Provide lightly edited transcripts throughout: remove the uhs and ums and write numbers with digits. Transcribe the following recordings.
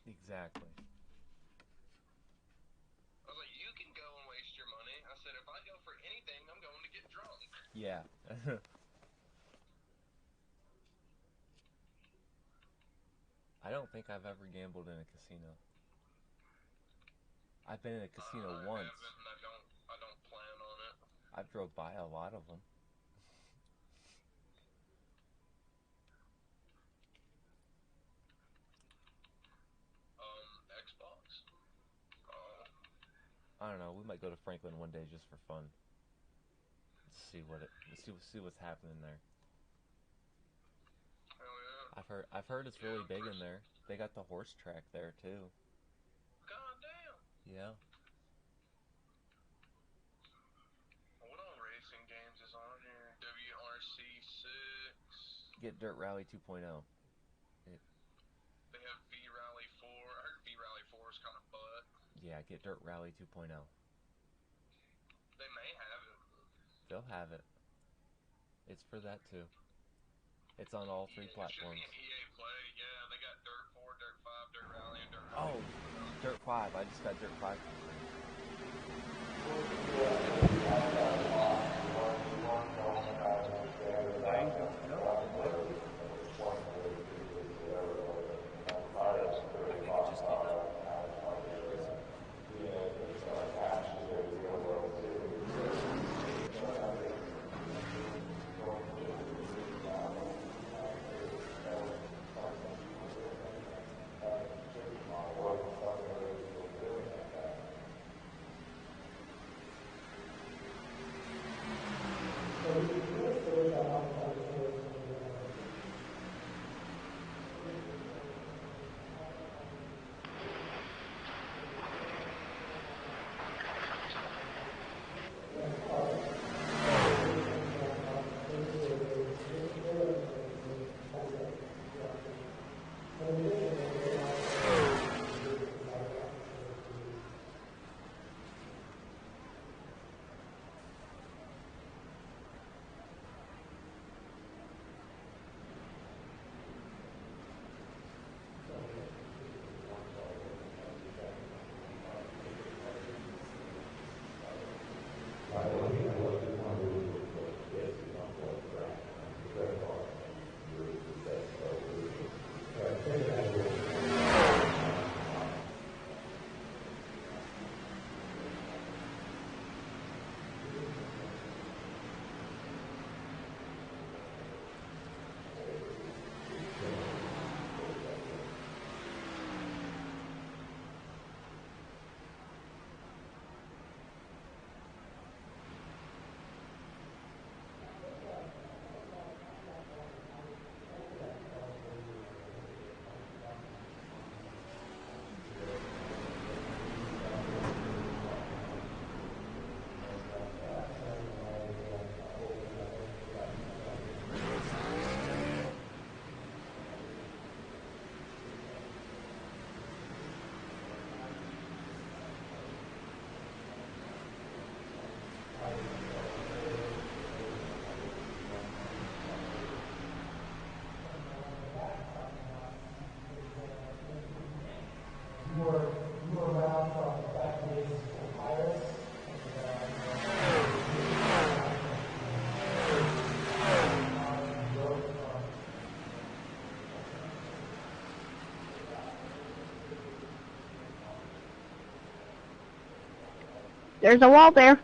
Exactly. I was like, you can go and waste your money. I said, if I go for anything, I'm going to get drunk. Yeah. I don't think I've ever gambled in a casino. I've been in a casino I once. haven't, and I don't plan on it. I've drove by a lot of them. Xbox. Oh, I don't know. We might go to Franklin one day just for fun. See what's happening there. hell yeah. I've heard it's Yeah, really big in there. They got the horse track there too. God damn. Yeah. What all racing games is on here? WRC 6. Get Dirt Rally 2.0. It, They have V Rally 4. I heard V Rally 4 is kind of butt. yeah, get Dirt Rally 2.0. They may have it. They'll have it. It's for that too. It's on all three It should be platforms. an EA Play. Yeah, they got Dirt 4, Dirt 5, Dirt Rally, and Dirt Rally Oh, 2.0. Dirt 5. I just got Dirt 5 for free. I don't know. I think I think it just came out recently. There's a wall there.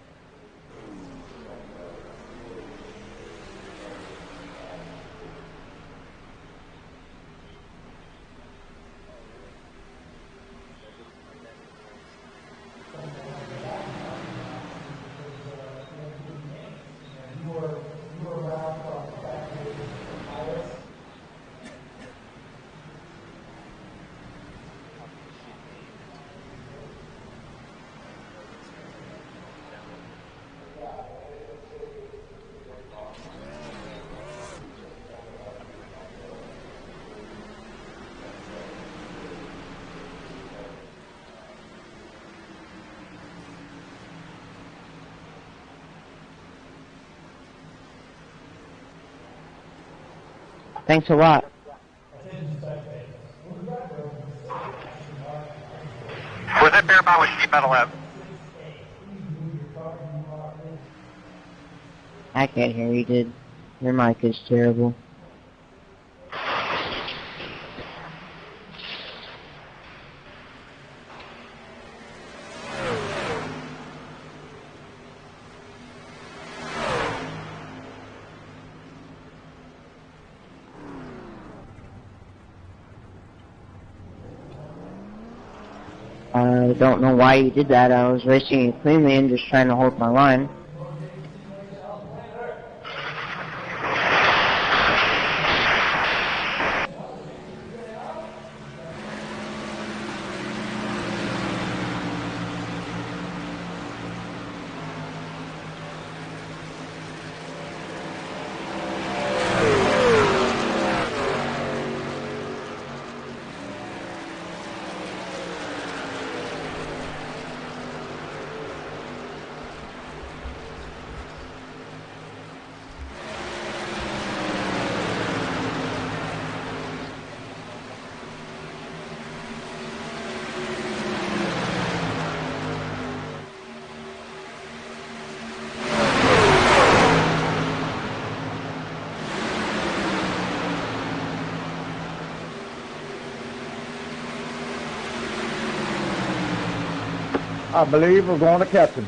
Thanks a lot. that bear bow with sheet metal out. I can't hear you, dude. Your mic is terrible. I don't know why you did that. I was racing you cleanly and just trying to hold my line. I believe we're going to captain.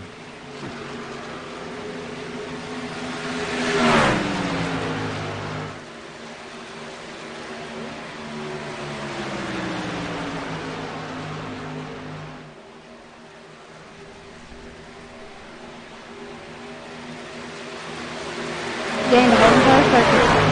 Gain the bottom car circuit.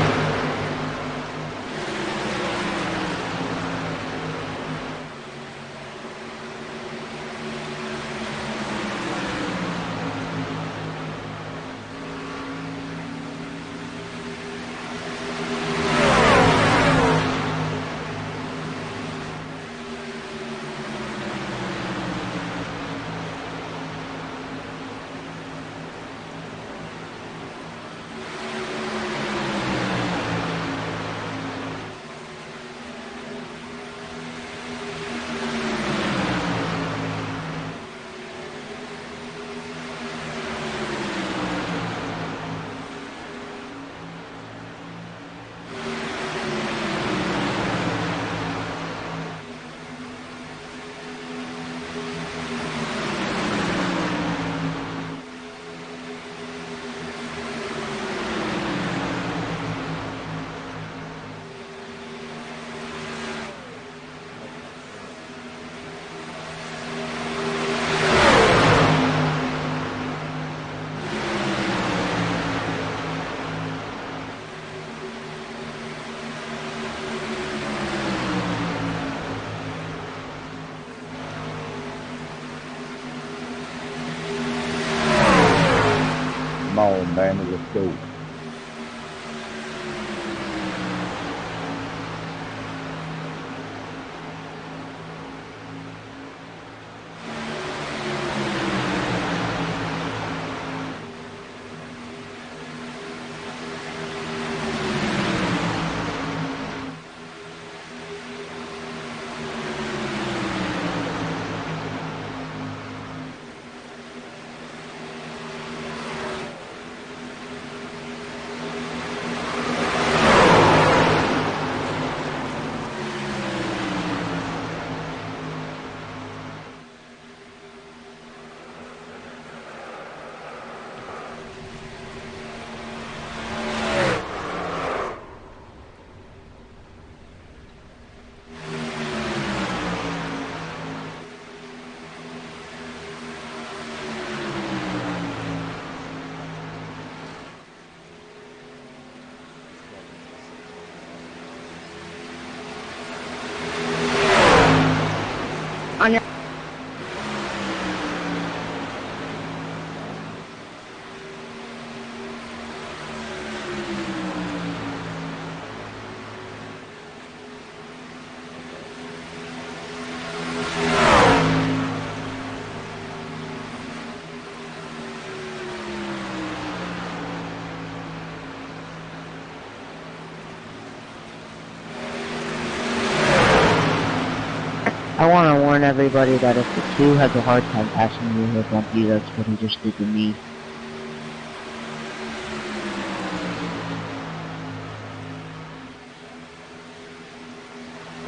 I want to warn everybody that if the 2 has a hard time passing you, he'll bump you. That's what he just did to me.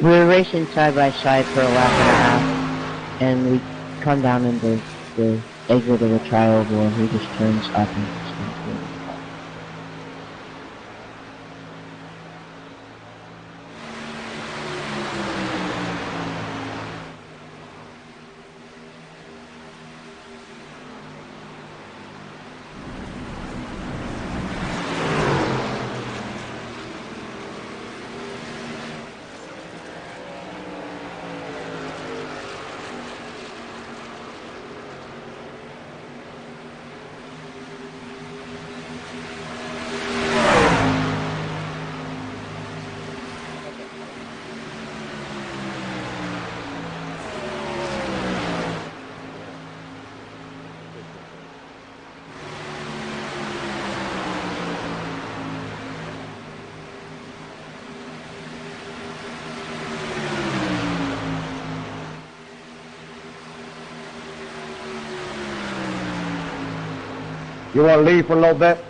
We were racing side by side for a lap and a half, and we come down into the exit of the trioval, and he just turns up and just comes through. You want to leave for a little bit?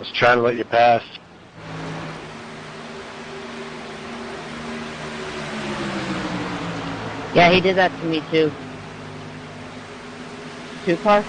was trying to let you pass. Yeah, he did that to me too. 2 car?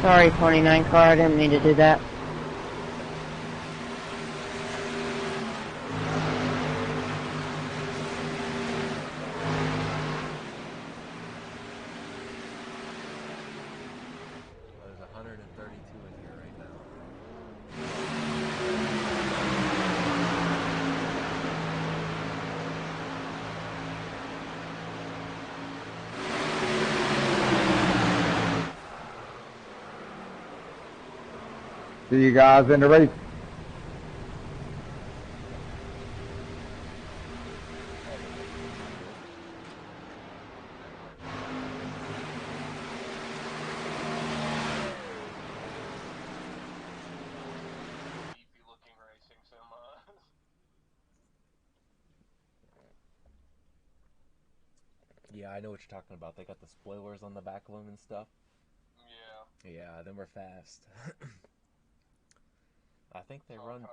Sorry, 29 car, I didn't mean to do that. There's 132 in here right now. See you guys in the race. Beefy looking racing semis. Yeah, I know what you're talking about. They got the spoilers on the back of them and stuff. Yeah. Yeah, them are fast. I think they run.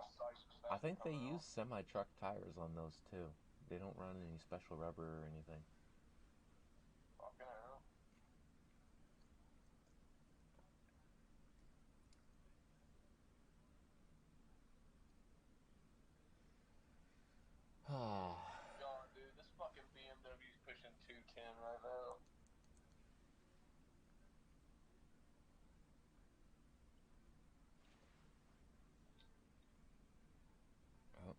I think they use semi-truck tires on those too. They don't run any special rubber or anything. Fucking hell. God, dude, this fucking BMW's pushing 210 right now. Oh.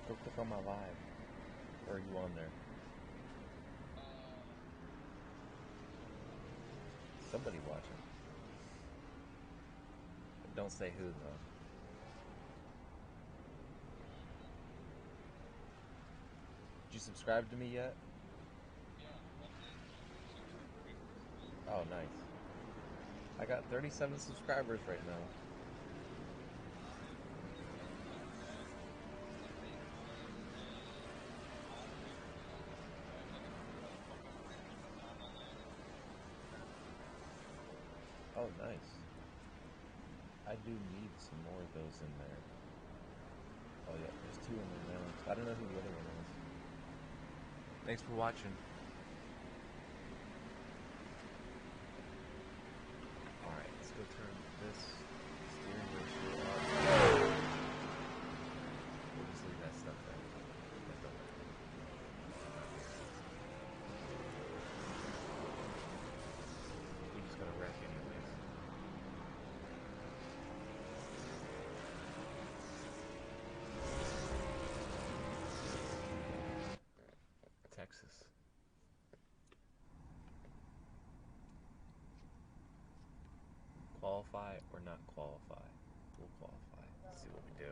Go click on my live. Or are you on there? Somebody watching. But don't say who though. Did you subscribe to me yet? Oh, nice. I got 37 subscribers right now. Oh, nice. I do need some more of those in there. Oh yeah, there's 2 in there now. I don't know who the other one is. Thanks for watching. Alright, let's go turn this steering ratio up. We'll just leave that stuff there. We're just gonna wreck anyways. Texas. Qualify or not qualify? We'll qualify. Let's see what we do.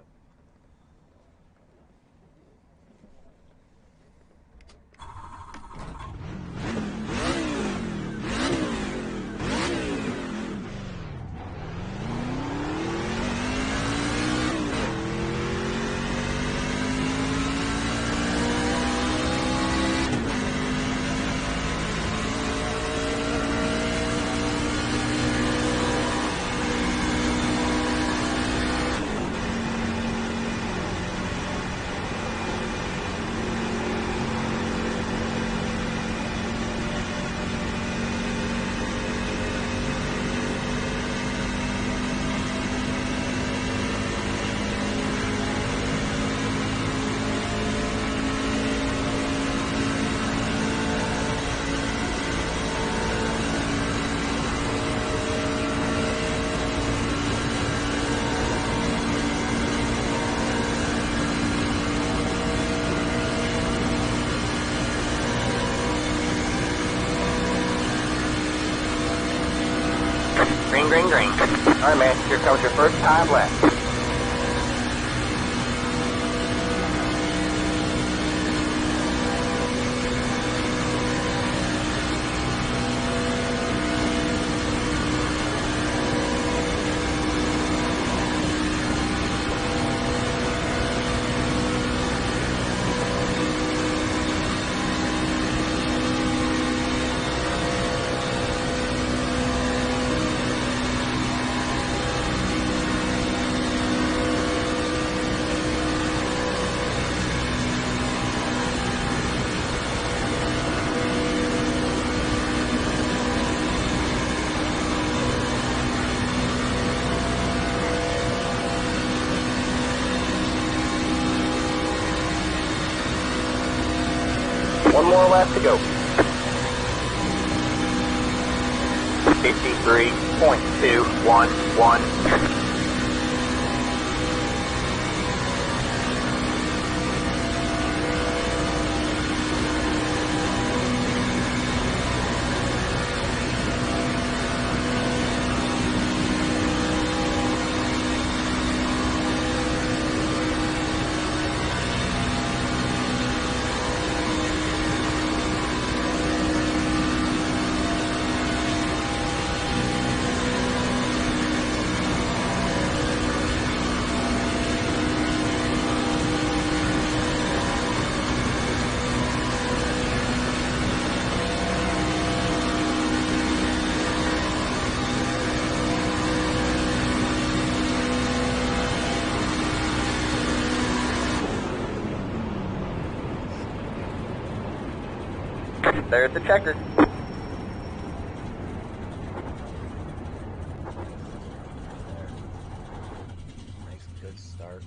Green, green, green. All right, man. Here comes your first time left. One more lap to go. 53.211. There's the checker. Nice, good start.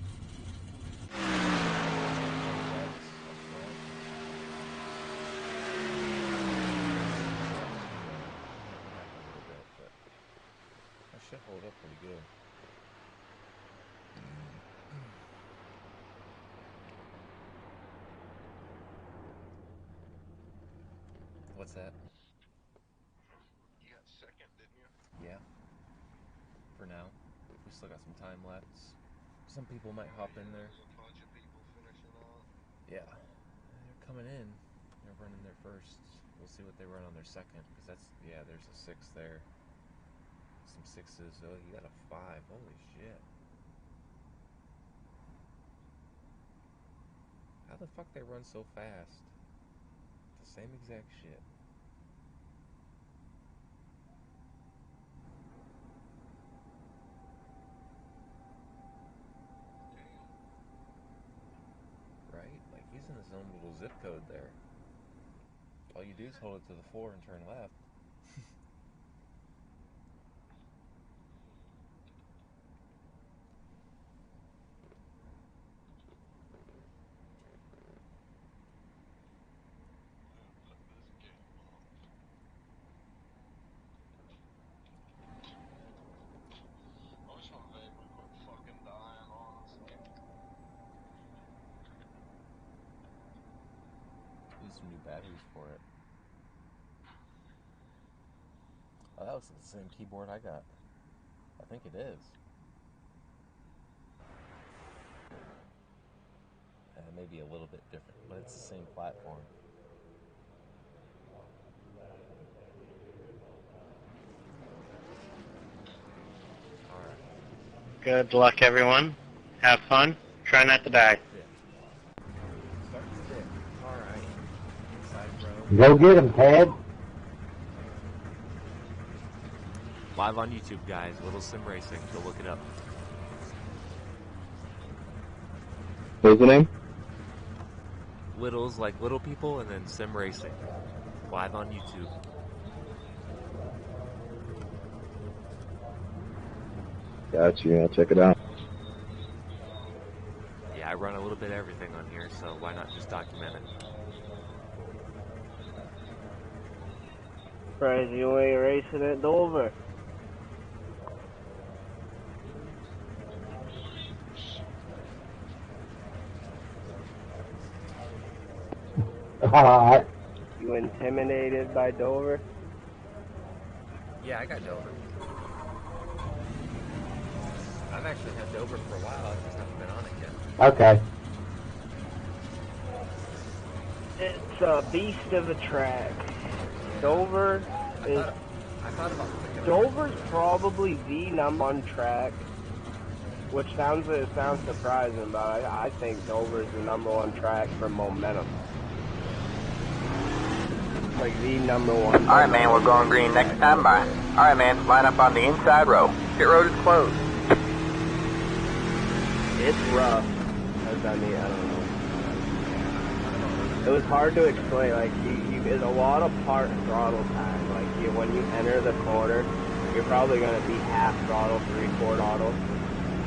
That should hold up pretty good. What's that? You got second, didn't you? Yeah. For now. We still got some time left. Some people might hop in there. There's a bunch of people finishing up. Yeah. They're coming in. They're running their first. We'll see what they run on their second. Because that's, yeah, there's a 6 there. Some 6s. Oh, you got a 5. Holy shit. How the fuck they run so fast? The same exact shit. Right? Like, he's in his own little zip code there. All you do is hold it to the 4 and turn left. I wish my vape would quit fucking dying, honestly. Use some new batteries for it. Oh, that looks like the same keyboard I got. I think it is. Maybe a little bit different, but it's the same platform. Alright. Good luck, everyone. Have fun. Try not to die. Start stick. Alright. Inside Go row. get him, Ted. Live on YouTube, guys. Little Sim Racing. Go look it up. What's the name? Littles like little people, and then Sim Racing. Live on YouTube. Got you. I'll check it out. Yeah, I run a little bit of everything on here, so why not just document it? Surprised you ain't racing at Dover. Alright. You intimidated by Dover? Yeah, I got Dover. I've actually had Dover for a while. I just haven't been on it yet. Okay. It's a beast of a track. Dover is... I thought about picking up. Dover's probably the #1 track, which sounds surprising, but I think Dover's the #1 track for momentum. Like the #1. Alright, man, we're going green next time by. Alright, man, line up on the inside row. Pit road is closed. It's rough. I don't know. It was hard to explain. Like, there's a lot of part throttle time. Like, when you enter the corner, you're probably going to be half throttle, 3/4 throttle,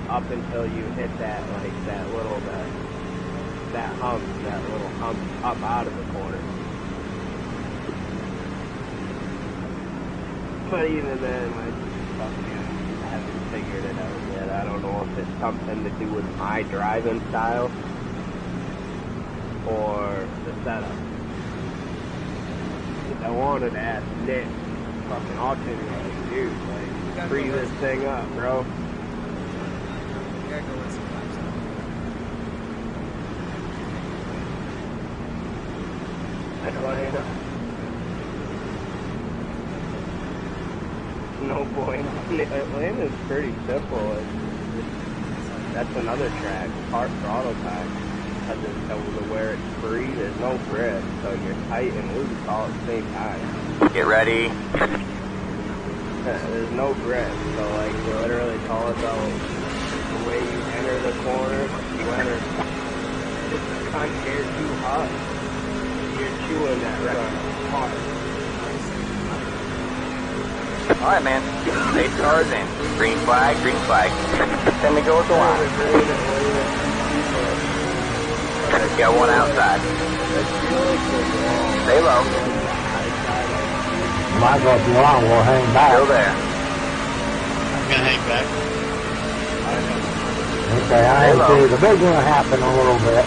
up until you hit that little hump up out of the corner. But even then, I haven't figured it out yet. I don't know if it's something to do with my driving style or the setup. I wanted to ask Nick, fucking auction, like, dude, like, free this thing up, bro. You gotta go in some laps now. Atlanta. No point. Atlanta's pretty simple. That's another track, part throttle time. Because it's where it's free, there's no grip, so you're tight and loose all at the same time. Get ready. There's no grip, so like they literally call it out the way you enter the corner, you enter. It's kind of air too hot. You're chewing that red hard. Alright, man. State cars in. Green flag, green flag. Then we go with the line. Got one outside. Stay low. Might go if you want, we'll hang back. Still there. I'm gonna hang back. Okay, I see the big one happen a little bit.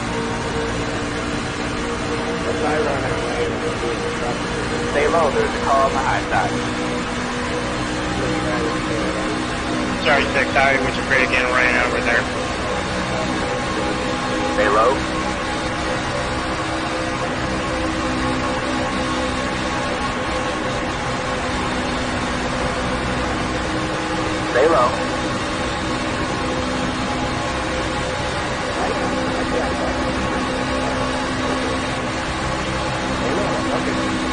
If I run away, stay low. There's a car on the high side. Sorry, 6, I was afraid of getting ran over there. Stay low. Stay low.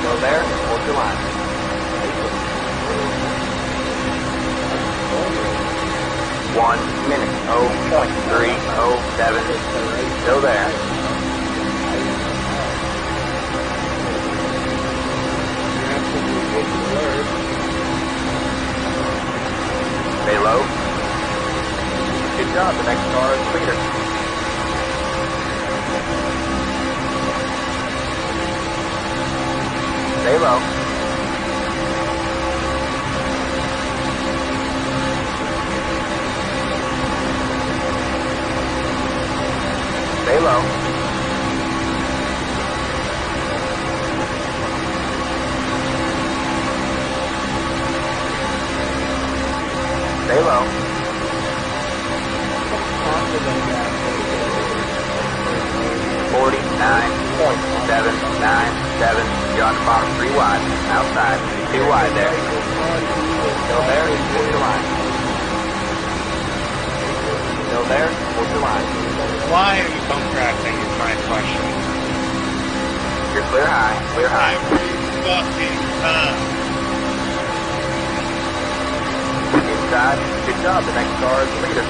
Go there, hold your line. 1 minute, 0.307. Still there. Stay low. Good job, the next car is clear. Stay low. Stay low. Stay low. 49.797. You're on the bottom, 3 wide. Outside, 2 wide there. Still there, hold your line. Still there, hold your line. Why are you bump crashing is my question. You're clear high, clear high. Every fucking time. Inside, good job, the next car is leader.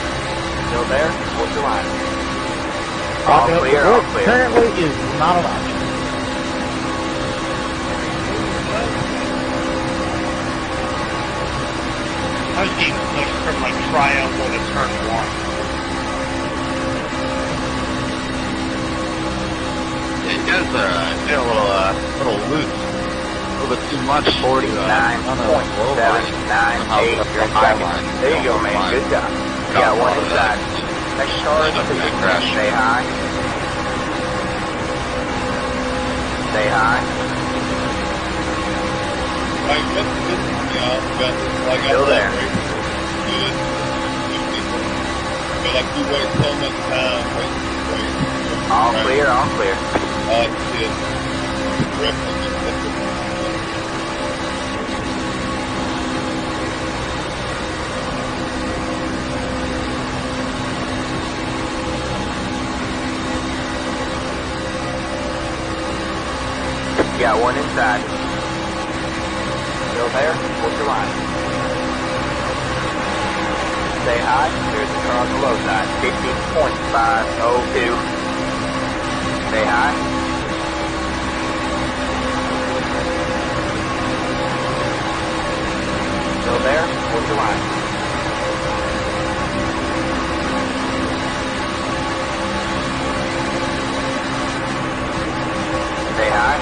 Still there, hold your line. All clear, all clear. Currently is not an option. I was getting pushed from like triangle to turn 1. Yeah, you guys are getting a little loose. A little bit too much. 49.798. You're inside line. There you go, man. Good job. You got one inside. Next car is leader. Stay high. Stay high. Like, what's this, like, Still there. Good people. But, like, we waste so much time waiting. All clear, all clear. You got one inside. Still there? Hold your line. Stay high. There's the car on the low side. 50.502. Stay high. Still there? Hold your line. Stay high.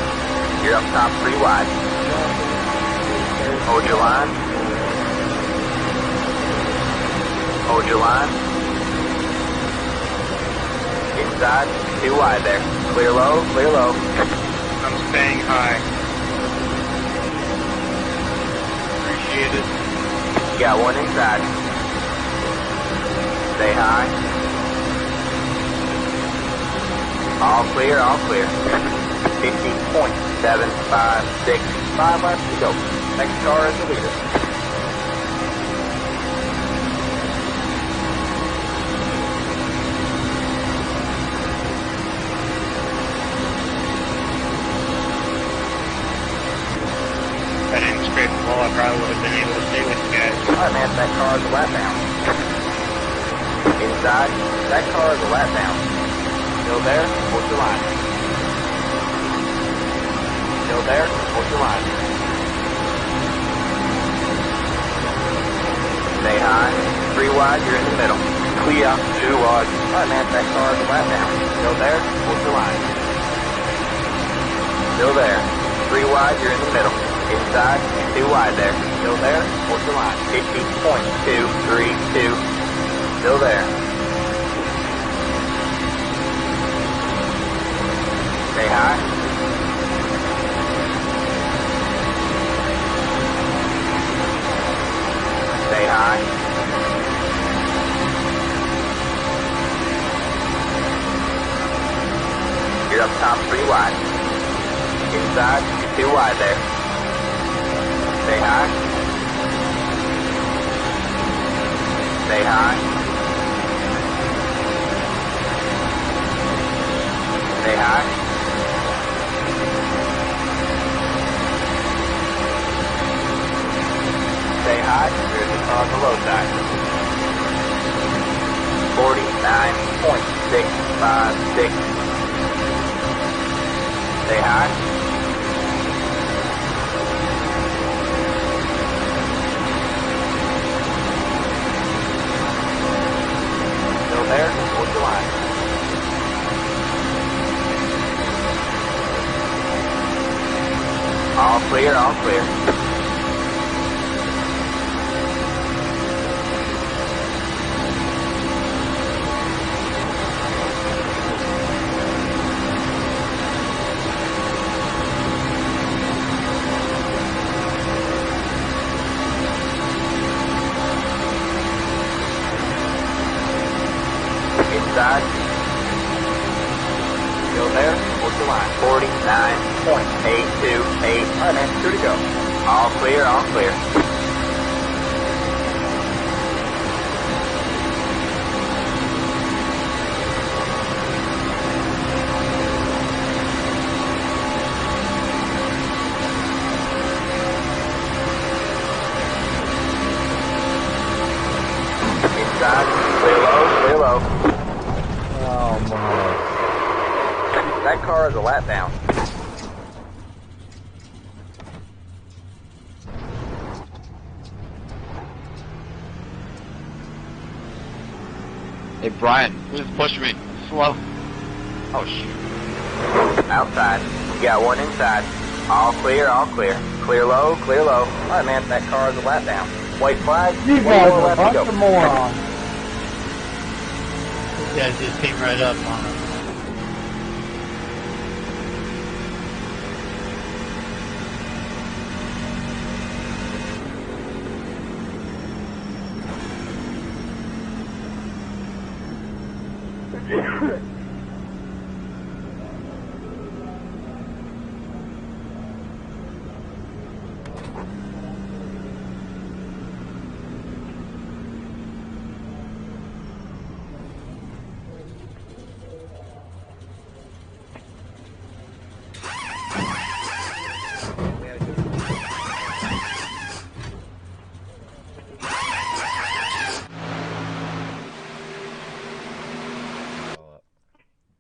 You're up top 3 wide. Hold your line. Hold your line. Inside, 2 wide there. Clear low, clear low. I'm staying high. Appreciate it. You got one inside. Stay high. All clear, all clear. 50.756. 5 laps to go. Next car is the leader. If I didn't scrape the wall, I probably would have been able to stay with you guys. Alright, man, that car is a lap down. Inside, that car is a lap down. Still there? Hold your line. Still there? Hold your line. Stay high. 3 wide, you're in the middle. Clear. 2 wide. Alright, man, that car is a lap down. Still there? Hold your line. Still there. 3 wide, you're in the middle. Inside, 2 wide there. Still there? Hold your line. 50.232. Still there. Stay high. clear up top 3 wide. Inside, 2 wide there. Stay high. Stay high. Stay high. Stay high. There's the car on the low side. 49.656. Stay high. Still there? Hold your line. All clear, all clear. Inside. Still there? Hold your line. 49.828. Alright, man. 2 to go. All clear, all clear. Inside. Clear low, clear low. Oh my. That car is a lap down. Hey Brian, who's pushing me? Slow. Oh shoot. Outside. We got one inside. All clear, all clear. Clear low, clear low. Alright, man, that car is a lap down. White flag. You one guys more are a lap to bunch go. of morons. These guys just came right up on us.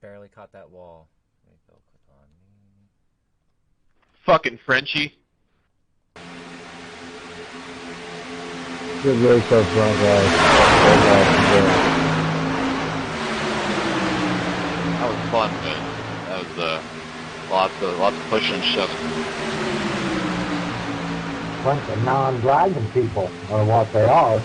Barely caught that wall. There you go, click on me. Fucking Frenchie. Good race up front, guys. That was fun, man. That was lots of pushing and shoving. Bunch of non-driving people, or what they are.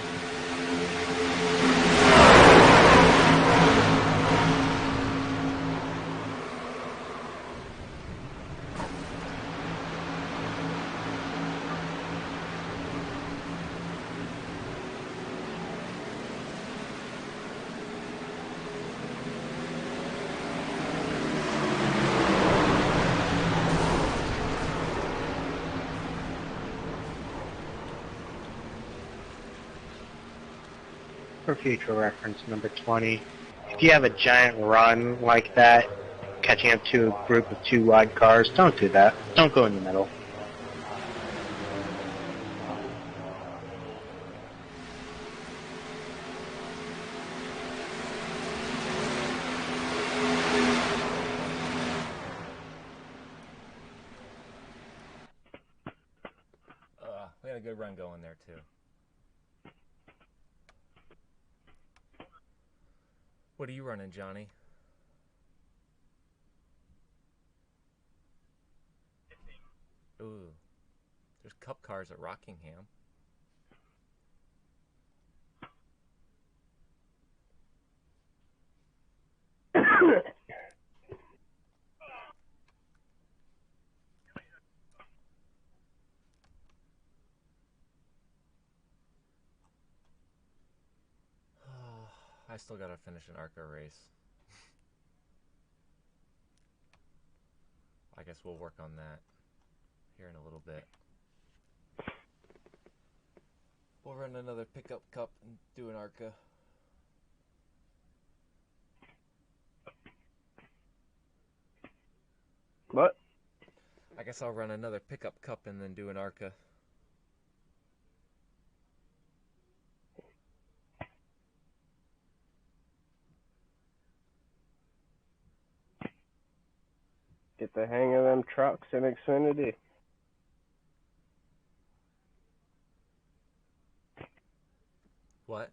For future reference, number 20. If you have a giant run like that, catching up to a group of 2 wide cars, don't do that. Don't go in the middle. We had a good run going there too. What are you running, Johnny? Ooh. There's cup cars at Rockingham. I still gotta finish an ARCA race. guess we'll work on that here in a little bit. We'll run another pickup cup and do an ARCA. What? I guess I'll run another pickup cup and then do an ARCA. Get the hang of them trucks in Xfinity. What?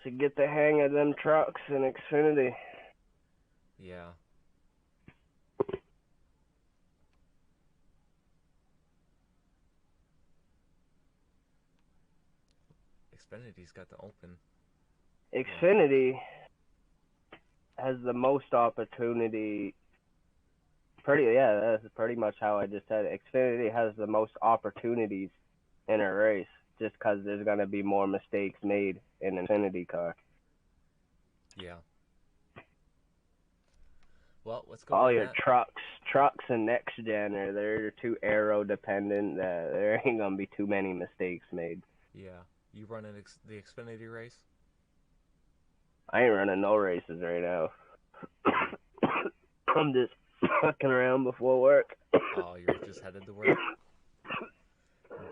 To get the hang of them trucks in Xfinity. Yeah. Xfinity's got the open. Xfinity has the most opportunity. That's pretty much how I just said it. Xfinity has the most opportunities in a race just because there's going to be more mistakes made in an Xfinity car. Yeah. Well, let's go. All your trucks and next gen they're too aero dependent. There ain't going to be too many mistakes made. Yeah. You running the Xfinity race? I ain't running no races right now. I'm just fucking around before work. Oh, you're just headed to work?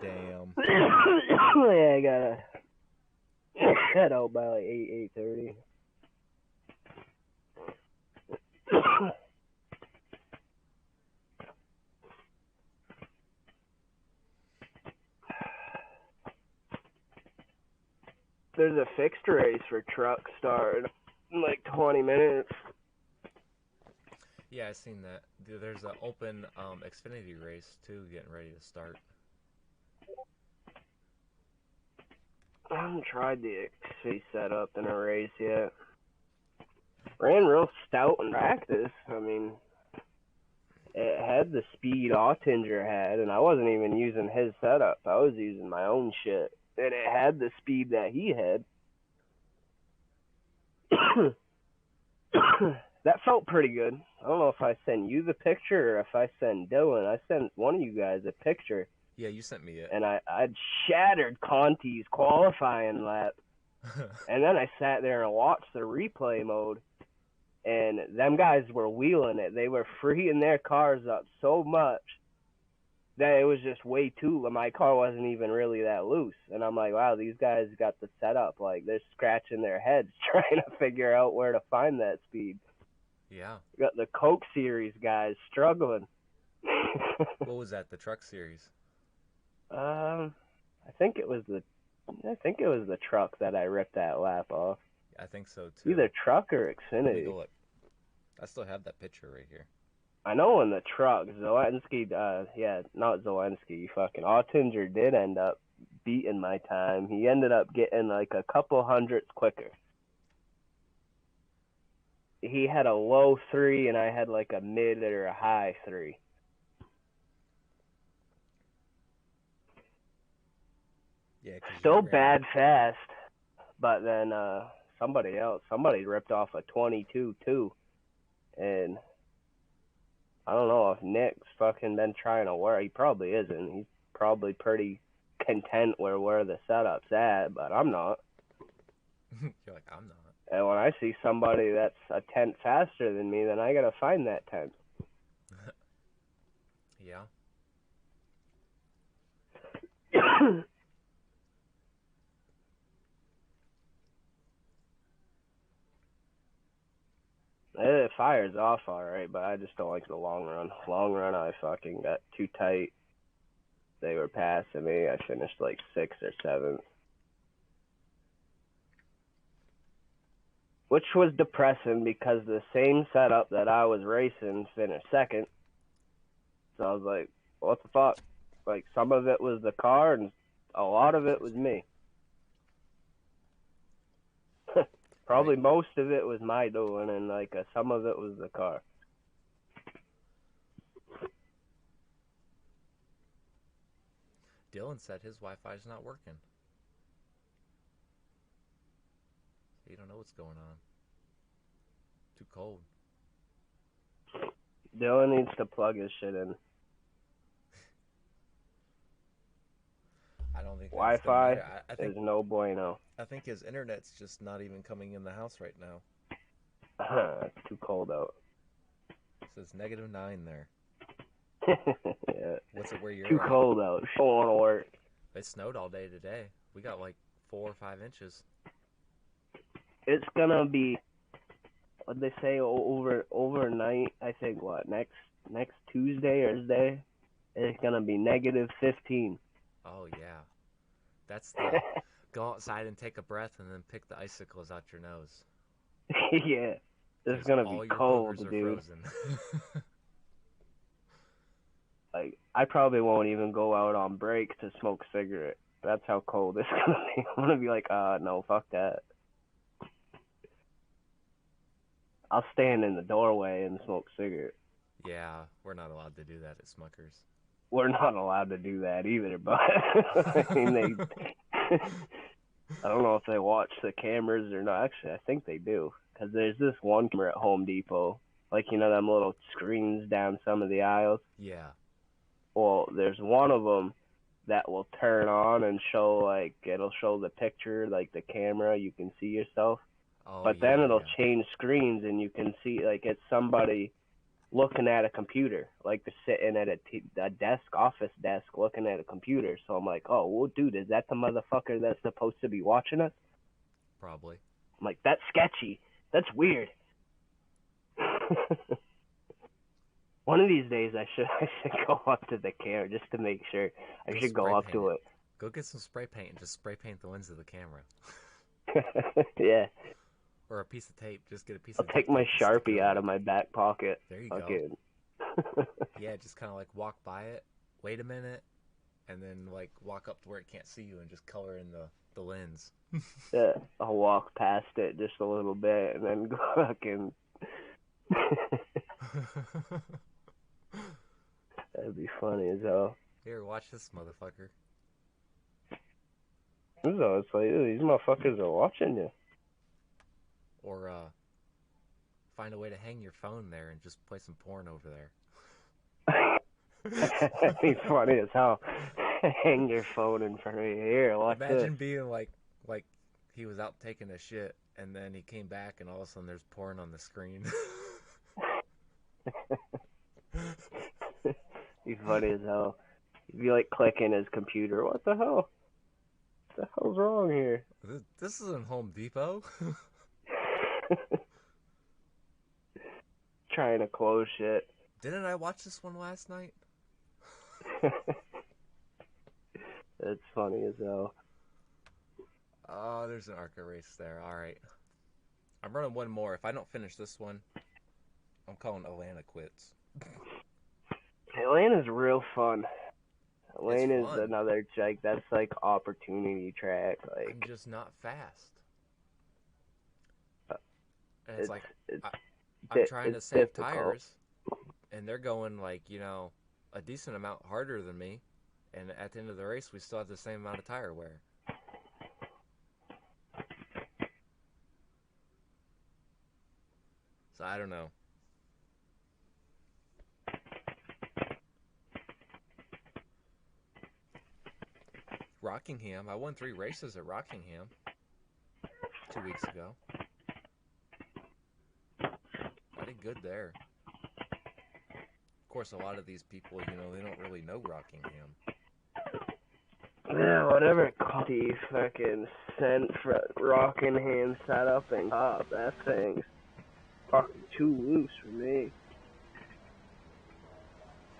Damn. Yeah, I gotta head out by like 8:30. There's a fixed race for trucks starting in like 20 minutes. Yeah, I seen that. There's an open Xfinity race too, getting ready to start. I haven't tried the Xfinity setup in a race yet. Ran real stout in practice. I mean, it had the speed Ottinger had, and I wasn't even using his setup. I was using my own shit. And it had the speed that he had. That felt pretty good. I don't know if I send you the picture or if I send Dylan. I sent one of you guys a picture. Yeah, you sent me it. And I'd shattered Conti's qualifying lap. And then I sat there and watched the replay mode. And them guys were wheeling it. They were freeing their cars up so much that it was just way too. My car wasn't even really that loose. And I'm like, wow, these guys got the setup. Like, they're scratching their heads trying to figure out where to find that speed. Yeah. You got the Coke Series guys struggling. What was that, the Truck Series? I think it was the truck that I ripped that lap off. I think so too. Either truck or Let me Xfinity. go look. I still have that picture right here. I know in the truck, Zelensky, not Zelensky, fucking Ottinger did end up beating my time. He ended up getting like a couple hundredths quicker. He had a low 3 and I had like a mid or a high 3. Yeah, still bad fast, but then somebody ripped off a 22 too, and I don't know if Nick's fucking been trying to work. He probably isn't. He's probably pretty content where the setup's at, but I'm not. You're like, I'm not. And when I see somebody that's a tenth faster than me, then I gotta find that tenth. Yeah. It fires off alright, but I just don't like the long run. Long run, I fucking got too tight. They were passing me. I finished like 6th or 7th. Which was depressing because the same setup that I was racing finished 2nd. So I was like, what the fuck? Like, some of it was the car and a lot of it was me. Probably right. Most of it was my doing, and like some of it was the car. Dylan said his Wi-Fi's not working. You don't know what's going on. Too cold. Dylan needs to plug his shit in. I don't think that's Wi-Fi gonna matter. I think is no bueno. I think his internet's just not even coming in the house right now. It's too cold out. It says -9 there. Yeah. What's it where you're Too at? cold out. Don't want to work. It snowed all day today. We got like 4 or 5 inches. It's gonna be, what they say, overnight. I think next Tuesday or Thursday, it's gonna be -15. Oh yeah, that's the go outside and take a breath and then pick the icicles out your nose. Yeah, it's gonna all be your cold, boogers are dude. frozen. Like, I probably won't even go out on break to smoke a cigarette. That's how cold it's gonna be. I'm gonna be like, no, fuck that. I'll stand in the doorway and smoke a cigarette. Yeah, we're not allowed to do that at Smuckers. We're not allowed to do that either, but I mean, I don't know if they watch the cameras or not. Actually, I think they do, because there's this one camera at Home Depot, like, you know, them little screens down some of the aisles. Yeah. Well, there's one of them that will turn on and show, like, it'll show the picture, like the camera, you can see yourself. Oh, But then it'll change screens and you can see, like, it's somebody looking at a computer, like they're sitting at a desk, office desk, looking at a computer. So I'm like, oh, well, dude, is that the motherfucker that's supposed to be watching us? Probably. I'm like, that's sketchy. That's weird. One of these days, I should go up to the camera just to make sure. I should go up to it. Go get some spray paint and just spray paint the lens of the camera. Yeah. Or a piece of tape. Just get a piece I'll of tape. I'll take my Sharpie out of my back pocket. There you go. Yeah, just kind of like walk by it, wait a minute, and then like walk up to where it can't see you and just color in the lens. Yeah, I'll walk past it just a little bit and then go fucking. That'd be funny as hell. Here, watch this motherfucker. So it's like, these motherfuckers are watching you. Or find a way to hang your phone there and just play some porn over there. That'd be funny as hell. Hang your phone in front of you. Here, watch Imagine this. being like he was out taking a shit and then he came back and all of a sudden there's porn on the screen. Be funny as hell. You'd be like clicking his computer. What the hell? What the hell's wrong here? This isn't Home Depot. Trying to close shit. Didn't I watch this one last night? That's funny as hell. Oh, there's an ARCA race there. Alright. I'm running one more. If I don't finish this one, I'm calling Atlanta quits. Atlanta's real fun. Atlanta's fun. another track that's like opportunity track. Like, I'm just not fast. And it's like I'm trying to save difficult. tires, and they're going like, you know, a decent amount harder than me, and at the end of the race we still have the same amount of tire wear. So I don't know. Rockingham. I won 3 races at Rockingham 2 weeks ago. I did good there. Of course, a lot of these people, you know, they don't really know Rockingham. Yeah, whatever it costs, the fucking cent for Rockingham setup and top, that thing's fucking too loose for me.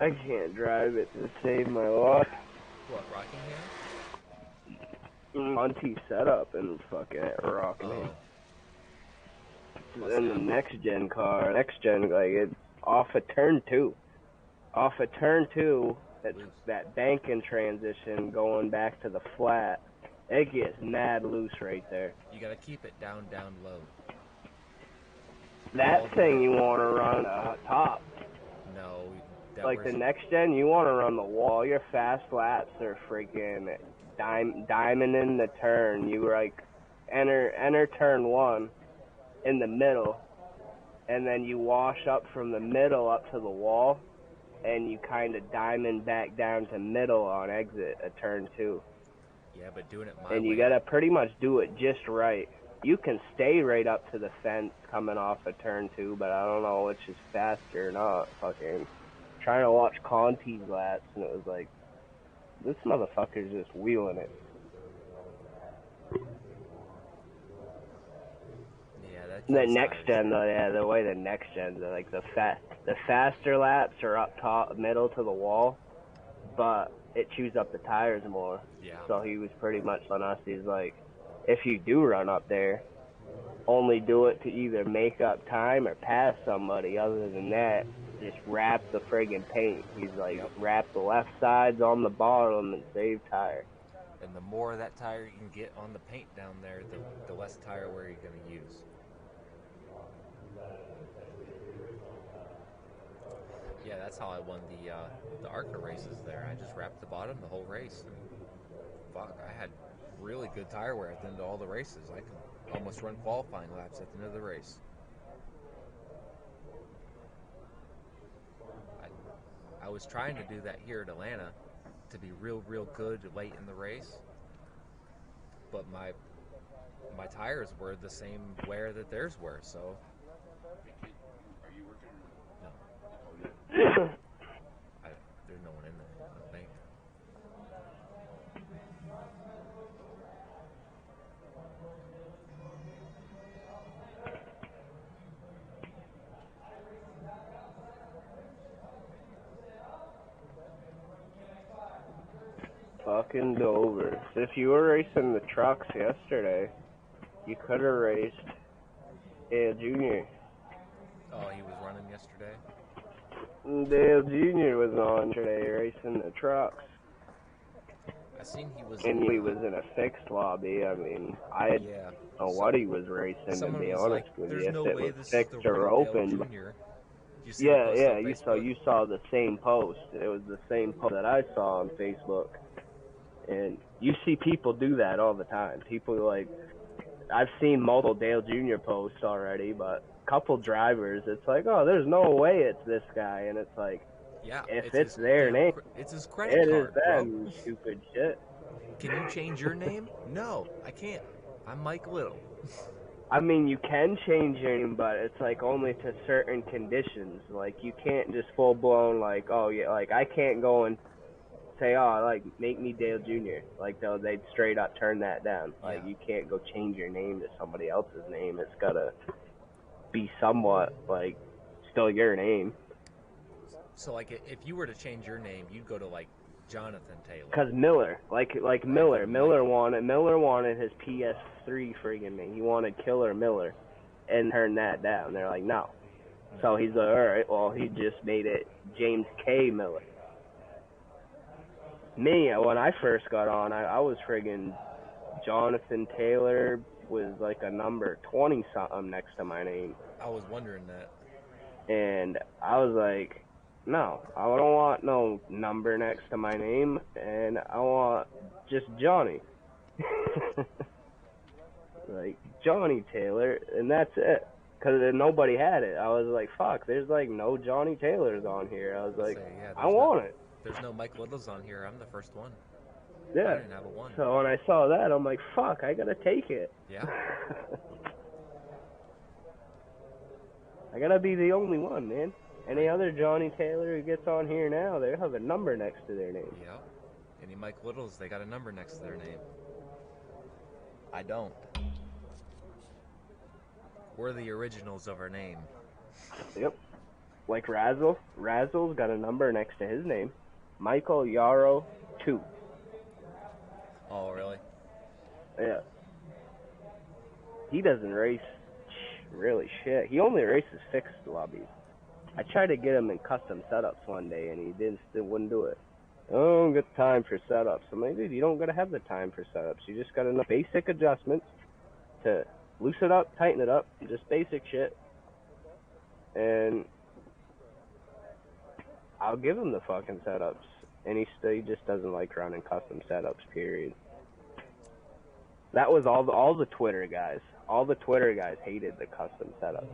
I can't drive it to save my life. What, Rockingham? Monty setup and fucking Rockingham. And the next gen car, like it's off of turn 2. Off of turn 2, it's that banking transition going back to the flat. It gets mad loose right there. You gotta keep it down low. That thing you want to run top. No. Like the next gen, you want to run the wall. Your fast laps are freaking diamond in the turn. You like enter turn 1 in the middle, and then you wash up from the middle up to the wall, and you kind of diamond back down to middle on exit at turn 2. Yeah, but doing it my And way. you gotta pretty much do it just right. You can stay right up to the fence coming off of turn 2, but I don't know which is faster or not. Fucking trying to watch Conti's laps, and it was like, this motherfucker's just wheeling it. Yeah, that The kills next tires. gen, though, yeah, the way the next gens are like the faster laps are up top, middle to the wall, but it chews up the tires more. Yeah. So he was pretty much on us. He's like, if you do run up there, only do it to either make up time or pass somebody. Other than that, just wrap the friggin' paint. He's like, wrap the left sides on the bottom and save tire. And the more of that tire you can get on the paint down there, the less tire wear you're going to use. Yeah, that's how I won the ARCA races there. I just wrapped the bottom the whole race. And fuck, I had really good tire wear at the end of all the races. I could almost run qualifying laps at the end of the race. I was trying to do that here at Atlanta to be real good late in the race, but my tires were the same wear that theirs were, so. Are you working? No. There's no one in there, I don't think. Fucking Dover. If you were racing the trucks yesterday, you could have raced Dale Jr. Oh, he was running yesterday? Dale Jr. was on today racing the trucks. I seen he was And he was in a fixed lobby. I mean, I don't know what he was racing, Someone to be was honest like, with there's you. no If it way was this is fixed the or real open. Dale Jr. You see the post on Facebook? You saw the same post. It was the same post that I saw on Facebook. And you see people do that all the time. People like, I've seen multiple Dale Jr. posts already, but a couple drivers, it's like, oh, there's no way it's this guy. And it's like, yeah, if it's their name, it's his credit it card, is them, bro. you stupid shit. Can you change your name? No, I can't. I'm Mike Little. I mean, you can change your name, but it's like only to certain conditions. Like, you can't just full blown, like, oh yeah, like I can't go and say, oh, like, make me Dale Jr. Like, they'd straight up turn that down. Like, you can't go change your name to somebody else's name. It's gotta be somewhat, like, still your name. So, like, if you were to change your name, you'd go to, like, Jonathan Taylor. Cause Miller, Miller wanted his PS3 friggin' name. He wanted Killer Miller, and turned that down. They're like, no. So he's like, all right, well, he just made it James K. Miller. Me, when I first got on, I was friggin' Jonathan Taylor was like a number 20 something next to my name. I was wondering that. And I was like, no, I don't want no number next to my name, and I want just Johnny. Like, Johnny Taylor, and that's it. Because nobody had it. I was like, fuck, there's like no Johnny Taylors on here. I was like, I want it. There's no Mike Littles on here. I'm the first one. Yeah. I didn't have a one. So when I saw that, I'm like, fuck, I gotta take it. Yeah. I gotta be the only one, man. Any other Johnny Taylor who gets on here now, they have a number next to their name. Yep. Any Mike Littles, they got a number next to their name. I don't. We're the originals of our name. Yep. Like Razzle. Razzle's got a number next to his name. Michael Yarrow 2. Oh, really? Yeah. He doesn't race really shit. He only races fixed lobbies. I tried to get him in custom setups one day, and he still wouldn't do it. I don't get time for setups. I'm like, dude, you don't gotta have the time for setups. You just gotta know basic adjustments to loosen it up, tighten it up, just basic shit. And I'll give him the fucking setups. And he just doesn't like running custom setups, period. That was all the Twitter guys. All the Twitter guys hated the custom setups.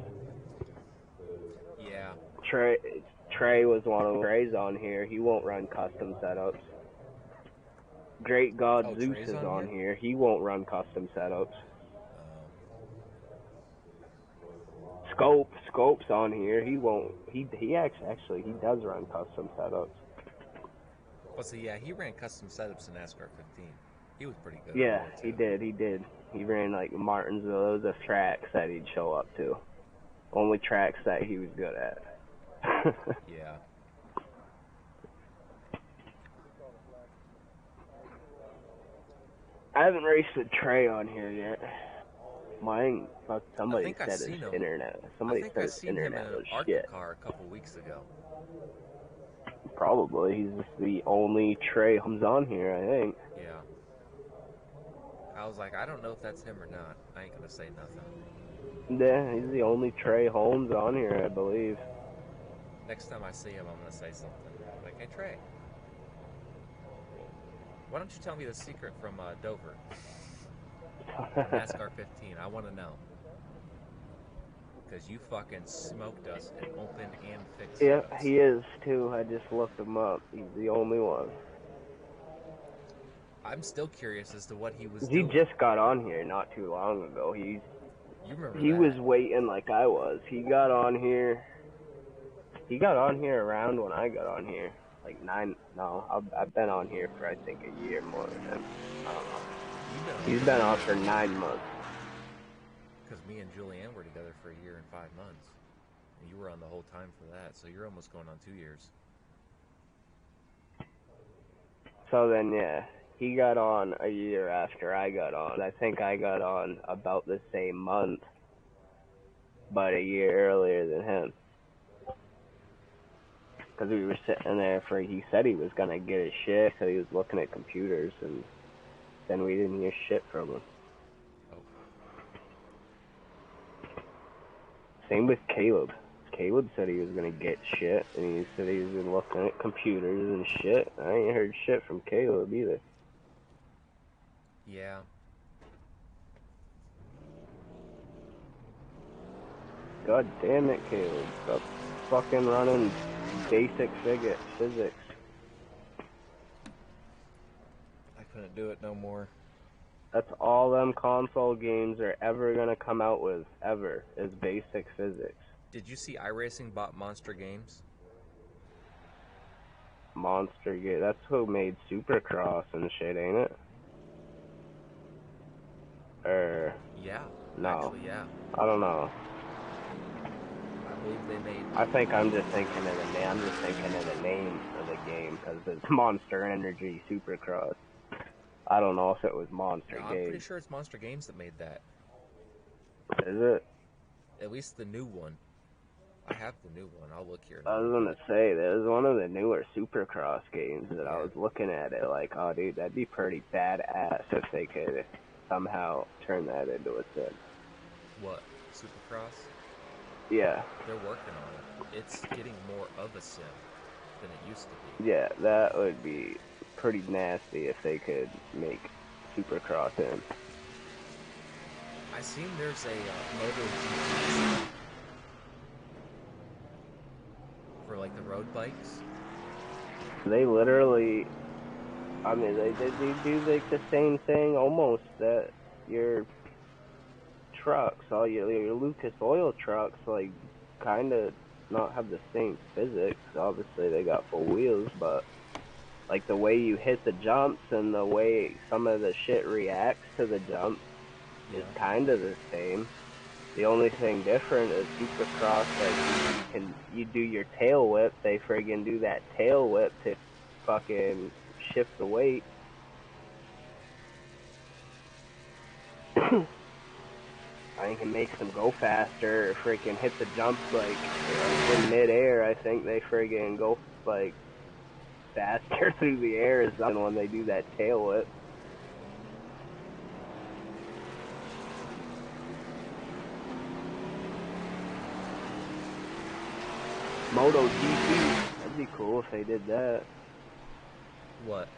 Trey was one of Trey's on here. He won't run custom setups. Great God Oh, Zeus Trey's is on on here? here. He won't run custom setups. Scope's on here. He won't. He actually he does run custom setups. Well, so yeah, he ran custom setups in NASCAR 15. He was pretty good. Yeah, he did. He ran like Martinsville. Those are tracks that he'd show up to. Only tracks that he was good at. Yeah. I haven't raced with Trey on here yet. Mine, somebody I said his internet. Somebody I think said I his seen him in internet an was ARCA shit. car a couple weeks ago. Probably. He's just the only Trey who's on here, I think. Yeah. I was like, I don't know if that's him or not. I ain't gonna say nothing. Yeah, he's the only Trey Holmes on here, I believe. Next time I see him, I'm gonna say something. Like, hey, Trey, why don't you tell me the secret from Dover? NASCAR 15. I want to know. Because you fucking smoked us in open and fixed Yeah, setups. he is too. I just looked him up. He's the only one. I'm still curious as to what he was He doing. just got on here not too long ago. You remember he that? was waiting like I was. He got on here around when I got on here. Like I've been on here for I think a year more than him. I don't know. He's been on for 9 months. Because me and Julianne were together for a year and 5 months. And you were on the whole time for that, so you're almost going on 2 years. So then, yeah, he got on a year after I got on. I think I got on about the same month, but a year earlier than him. Because we were sitting there he said he was going to get his shit, so he was looking at computers, and then we didn't hear shit from him. Oh. Same with Caleb. Caleb said he was going to get shit, and he said he was looking at computers and shit. I ain't heard shit from Caleb either. Yeah. God damn it, Caleb. Stop fucking running basic physics. I couldn't do it no more. That's all them console games are ever gonna come out with, ever, is basic physics. Did you see Iracing bought Monster Games? Monster Game. That's who made Supercross and shit, ain't it? Yeah. No. Actually, yeah. I don't know. I believe they made... I think I'm just thinking of the name. I'm just thinking of the name of the game because it's Monster Energy Supercross. I don't know if it was Monster No, Games. I'm pretty sure it's Monster Games that made that. Is it? At least the new one. I have the new one. I'll look here. I was gonna say, there's one of the newer Supercross games that I was looking at it like, oh dude, that'd be pretty badass if they could somehow turn that into a sim. What? Supercross? Yeah. They're working on it. It's getting more of a sim than it used to be. Yeah, that would be pretty nasty if they could make Supercross in. I seen there's a MotoGP for like the road bikes. They literally, I mean, they do like the same thing almost that your trucks, all your Lucas Oil trucks, like kind of not have the same physics. Obviously, they got full wheels, but like the way you hit the jumps and the way some of the shit reacts to the jumps is kind of the same. The only thing different is Supercross, like you do your tail whip, they friggin' do that tail whip to fucking shift the weight. I think it makes them go faster or freaking hit the jumps like in midair. I think they friggin' go like faster through the air than when they do that tail whip. MotoGP. That'd be cool if they did that. What?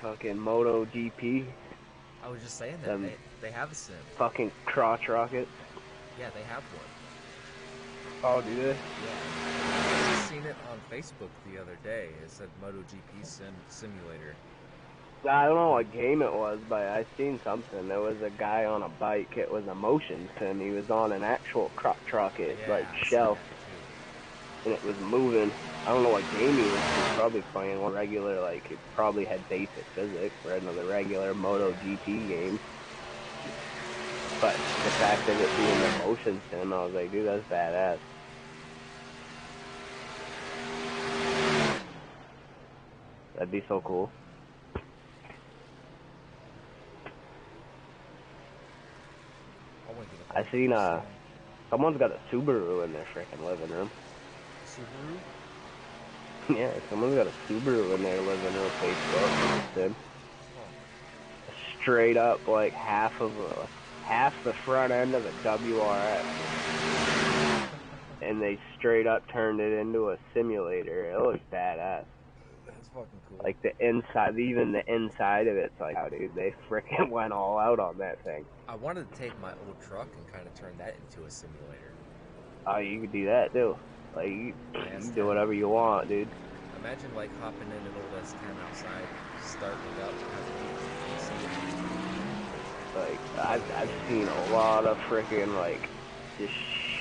Fucking MotoGP. I was just saying that they have a sim. Fucking crotch rockets. Yeah, they have one. Oh, do they? Yeah. I seen it on Facebook the other day. It said MotoGP Simulator. I don't know what game it was, but I seen something. There was a guy on a bike. It was a motion sim. He was on an actual truck. It Yeah, like I seen shelf, that and it was moving. I don't know what game he was probably playing. One regular, like it probably had basic physics or another regular MotoGP game. But the fact of it being a motion sim, I was like, dude, that's badass. That'd be so cool. I seen someone's got a Subaru in their freaking living room. Subaru? Yeah, someone's got a Subaru in their living room. Facebook sim. Straight up, like half the front end of a WRX, and they straight up turned it into a simulator. It looks badass. That's fucking cool. Like the inside, even the inside of it's like, oh, dude, they freaking went all out on that thing. I wanted to take my old truck and kind of turn that into a simulator. Oh, you could do that too. Like you can do whatever you want, dude. Imagine like hopping in an old S10 outside, starting it up, like I've seen a lot of freaking like just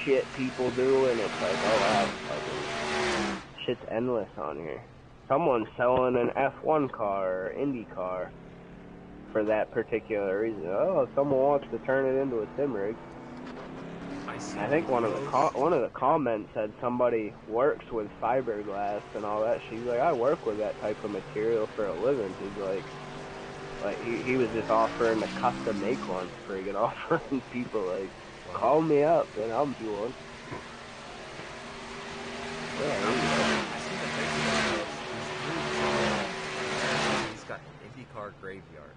shit people do, and it's like, oh wow, fucking shit's endless on here. Someone's selling an F1 car or Indy car for that particular reason. Oh, someone wants to turn it into a sim rig. I think one of the comments said somebody works with fiberglass and all that. She's like, I work with that type of material for a living. She's like he was just offering to custom make one, friggin' offering people like, call me up and I'll do one. He's got an IndyCar graveyard.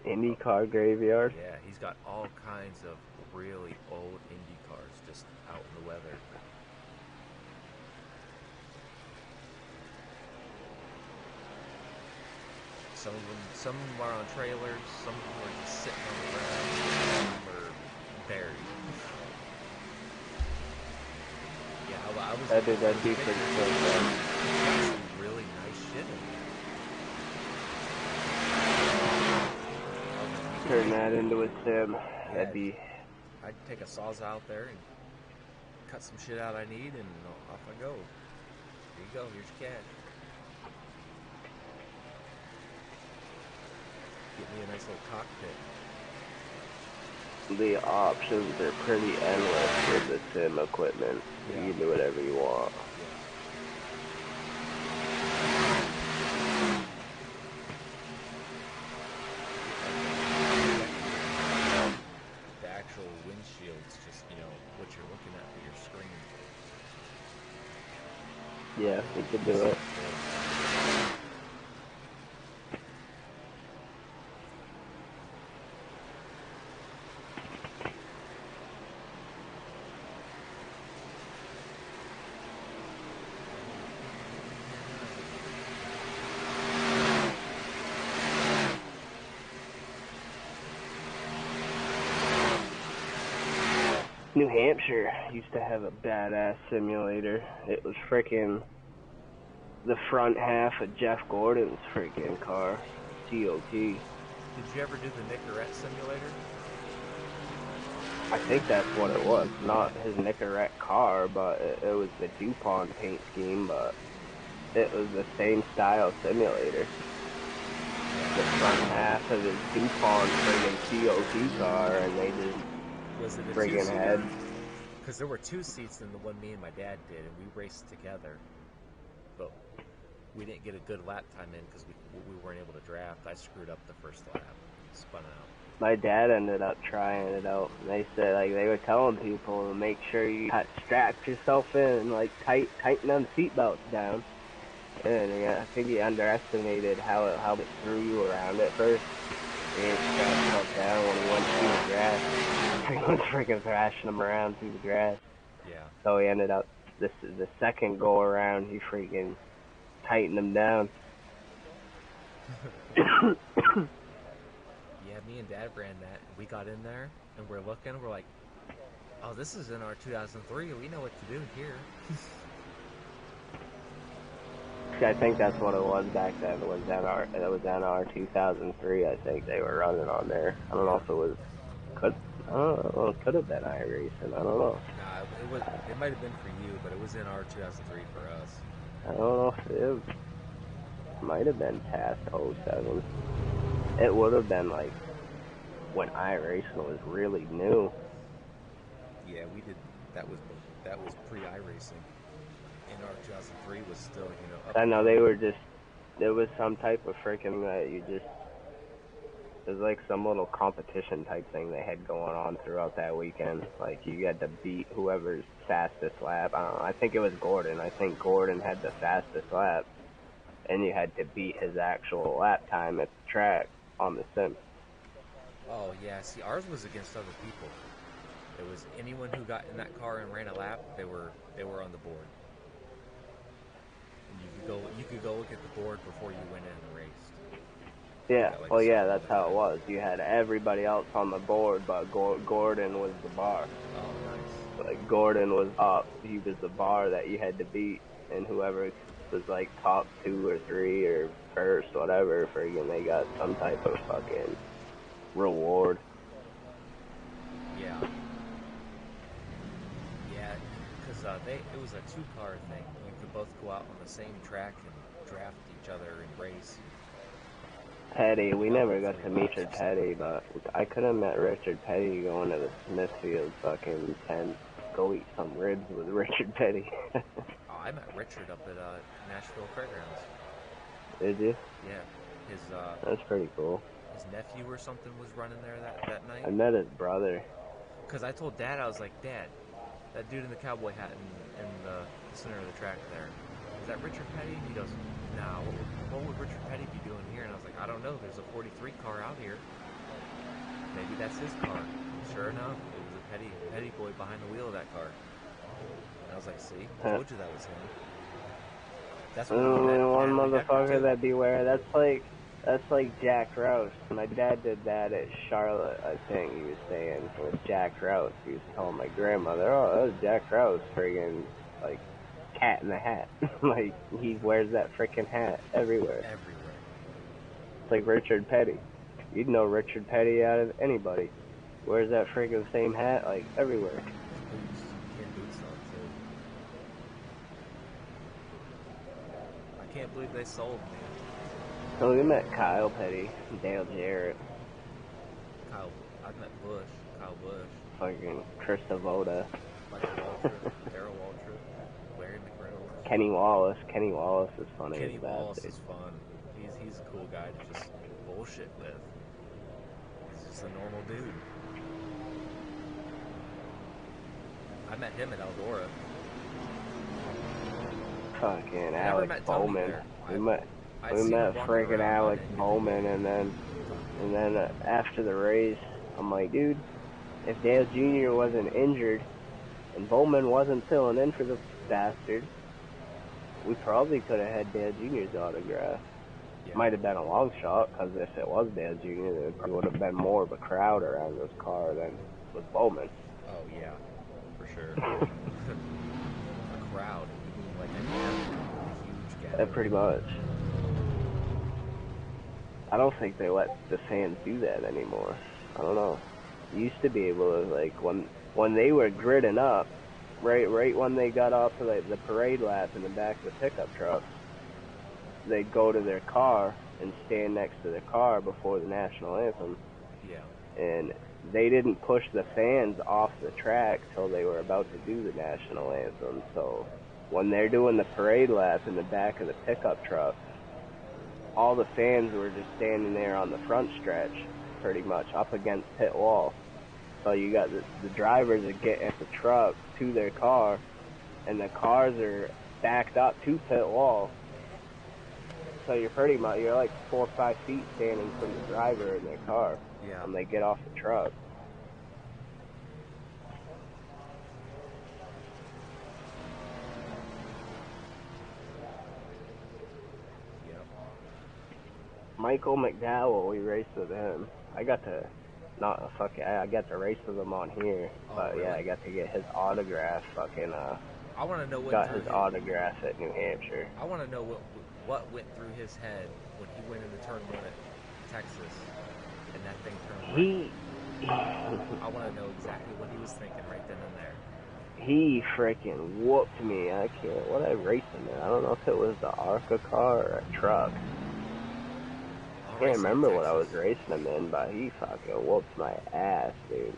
IndyCar graveyard? Yeah, he's got all kinds of really old Indy cars just out in the weather. Some of them are on trailers, some of them are just sitting on the ground, some of them are buried. Yeah, that'd be pretty cool. Some really nice shit in there. Turn that into a sim. That'd be. I'd take a Sawzall out there and cut some shit out I need, and off I go. Here you go. Here's your cash. Get me a nice little cockpit. The options are pretty endless with the sim equipment. Yeah. You can do whatever you want. The actual windshield's just, what you're looking at for your screen. Yeah, you could do it. New Hampshire used to have a badass simulator. It was freaking the front half of Jeff Gordon's freaking car, TOT. Did you ever do the Nicorette simulator? I think that's what it was. Not his Nicorette car, but it was the DuPont paint scheme, but it was the same style simulator. The front half of his DuPont friggin' TOT car, and they just friggin' had. Because there were 2 seats in the one me and my dad did, and we raced together. But we didn't get a good lap time in because we weren't able to draft. I screwed up the first lap, spun out. My dad ended up trying it out. And they said, like, they were telling people to make sure you strap yourself in and, like, tighten them seatbelts down. And I think he underestimated how it threw you around at first. He didn't strap himself down when he went through the grass. He was freaking thrashing him around through the grass. Yeah. So he ended up, the second go around, he freaking tightened him down. Yeah, me and Dad ran that, and we got in there, and we're looking, we're like, Oh, this is in our 2003. We know what to do here. I think that's what it was back then. It was NR 2003. I think they were running on there. I don't know if it was. I don't know. It could have been iRacing. I don't know. Nah, it was. It might have been for you, but it was in our 2003 for us. I don't know if it might have been past 07. It would have been like when iRacing was really new. Yeah, we did. That was pre-iRacing. And our 2003 was still, up I know they were just. There was some type of freaking it was like some little competition type thing they had going on throughout that weekend. Like you had to beat whoever's fastest lap. I don't know. I think it was Gordon. I think Gordon had the fastest lap, and you had to beat his actual lap time at the track on the sim. Oh yeah, see, ours was against other people. It was anyone who got in that car and ran a lap. They were on the board. And you could go look at the board before you went in and raced. Yeah, well, yeah, that's how it was. You had everybody else on the board, but Gordon was the bar. Oh, nice. Like, Gordon was up. He was the bar that you had to beat, and whoever was, like, top 2 or 3 or first, whatever, friggin' they got some type of fucking reward. Yeah. Yeah, because it was a 2-car thing. You could both go out on the same track and draft each other and race. Petty, we never got to meet Richard Petty, but I could have met Richard Petty going to the Smithfield fucking tent, go eat some ribs with Richard Petty. Oh, I met Richard up at Nashville Fairgrounds. Did you? Yeah, that's pretty cool. His nephew or something was running there that night. I met his brother. Because I told Dad, I was like, Dad, that dude in the cowboy hat in the center of the track there, is that Richard Petty? And he goes, nah, what would Richard Petty be doing here? And I was like, I don't know, there's a 43 car out here. Maybe that's his car. And sure enough, it was a Petty boy behind the wheel of that car. And I was like, see, I told you that was him. That's only one motherfucker that beware. That's like Jack Rouse. My dad did that at Charlotte, I think he was saying, with Jack Rouse. He was telling my grandmother, oh, that was Jack Rouse, friggin', like, Cat in the Hat. Like, he wears that frickin' hat everywhere. It's like Richard Petty. You'd know Richard Petty out of anybody. Wears that friggin' same hat, like, everywhere. I can't believe they sold me. So we met Kyle Petty, Dale Jarrett. I met Bush, Kyle Bush. Fucking Chris Avoda. Michael Waltrip, Darryl Waltrip, Larry McReynolds. Kenny Wallace. Kenny Wallace is funny. Kenny Wallace is fun. He's a cool guy to just bullshit with. He's just a normal dude. I met him at Eldora. Fucking Alex Bowman. We met friggin' Alex Bowman, and then after the race, I'm like, dude, if Dale Jr. wasn't injured and Bowman wasn't filling in for the bastard, we probably could have had Dale Jr.'s autograph. Yeah. Might have been a long shot, because if it was Dale Jr., there probably would have been more of a crowd around this car than with Bowman. Oh yeah, for sure. A crowd, like a huge gathering. Pretty much. I don't think they let the fans do that anymore. I don't know. You used to be able to, like, when they were gridding up, right when they got off of the parade lap in the back of the pickup truck, they'd go to their car and stand next to the car before the national anthem. Yeah. And they didn't push the fans off the track till they were about to do the national anthem. So when they're doing the parade lap in the back of the pickup truck, all the fans were just standing there on the front stretch, pretty much, up against pit wall. So you got the drivers that get at the truck to their car, and the cars are backed up to pit wall. So you're like 4 or 5 feet standing from the driver in their car when they get off the truck. Michael McDowell, we raced with him. not fucking. I got to race with him on here, Oh, but yeah, really? I got to get his autograph. Fucking I want to know what got his autograph at New Hampshire. I want to know what went through his head when he went into turn one at Texas, and that thing turned right. I want to know exactly what he was thinking right then and there. He freaking whooped me. I can't. What I raced him in? I don't know if it was the ARCA car or a truck. I can't remember what I was racing him in, but he fucking whooped my ass, dude.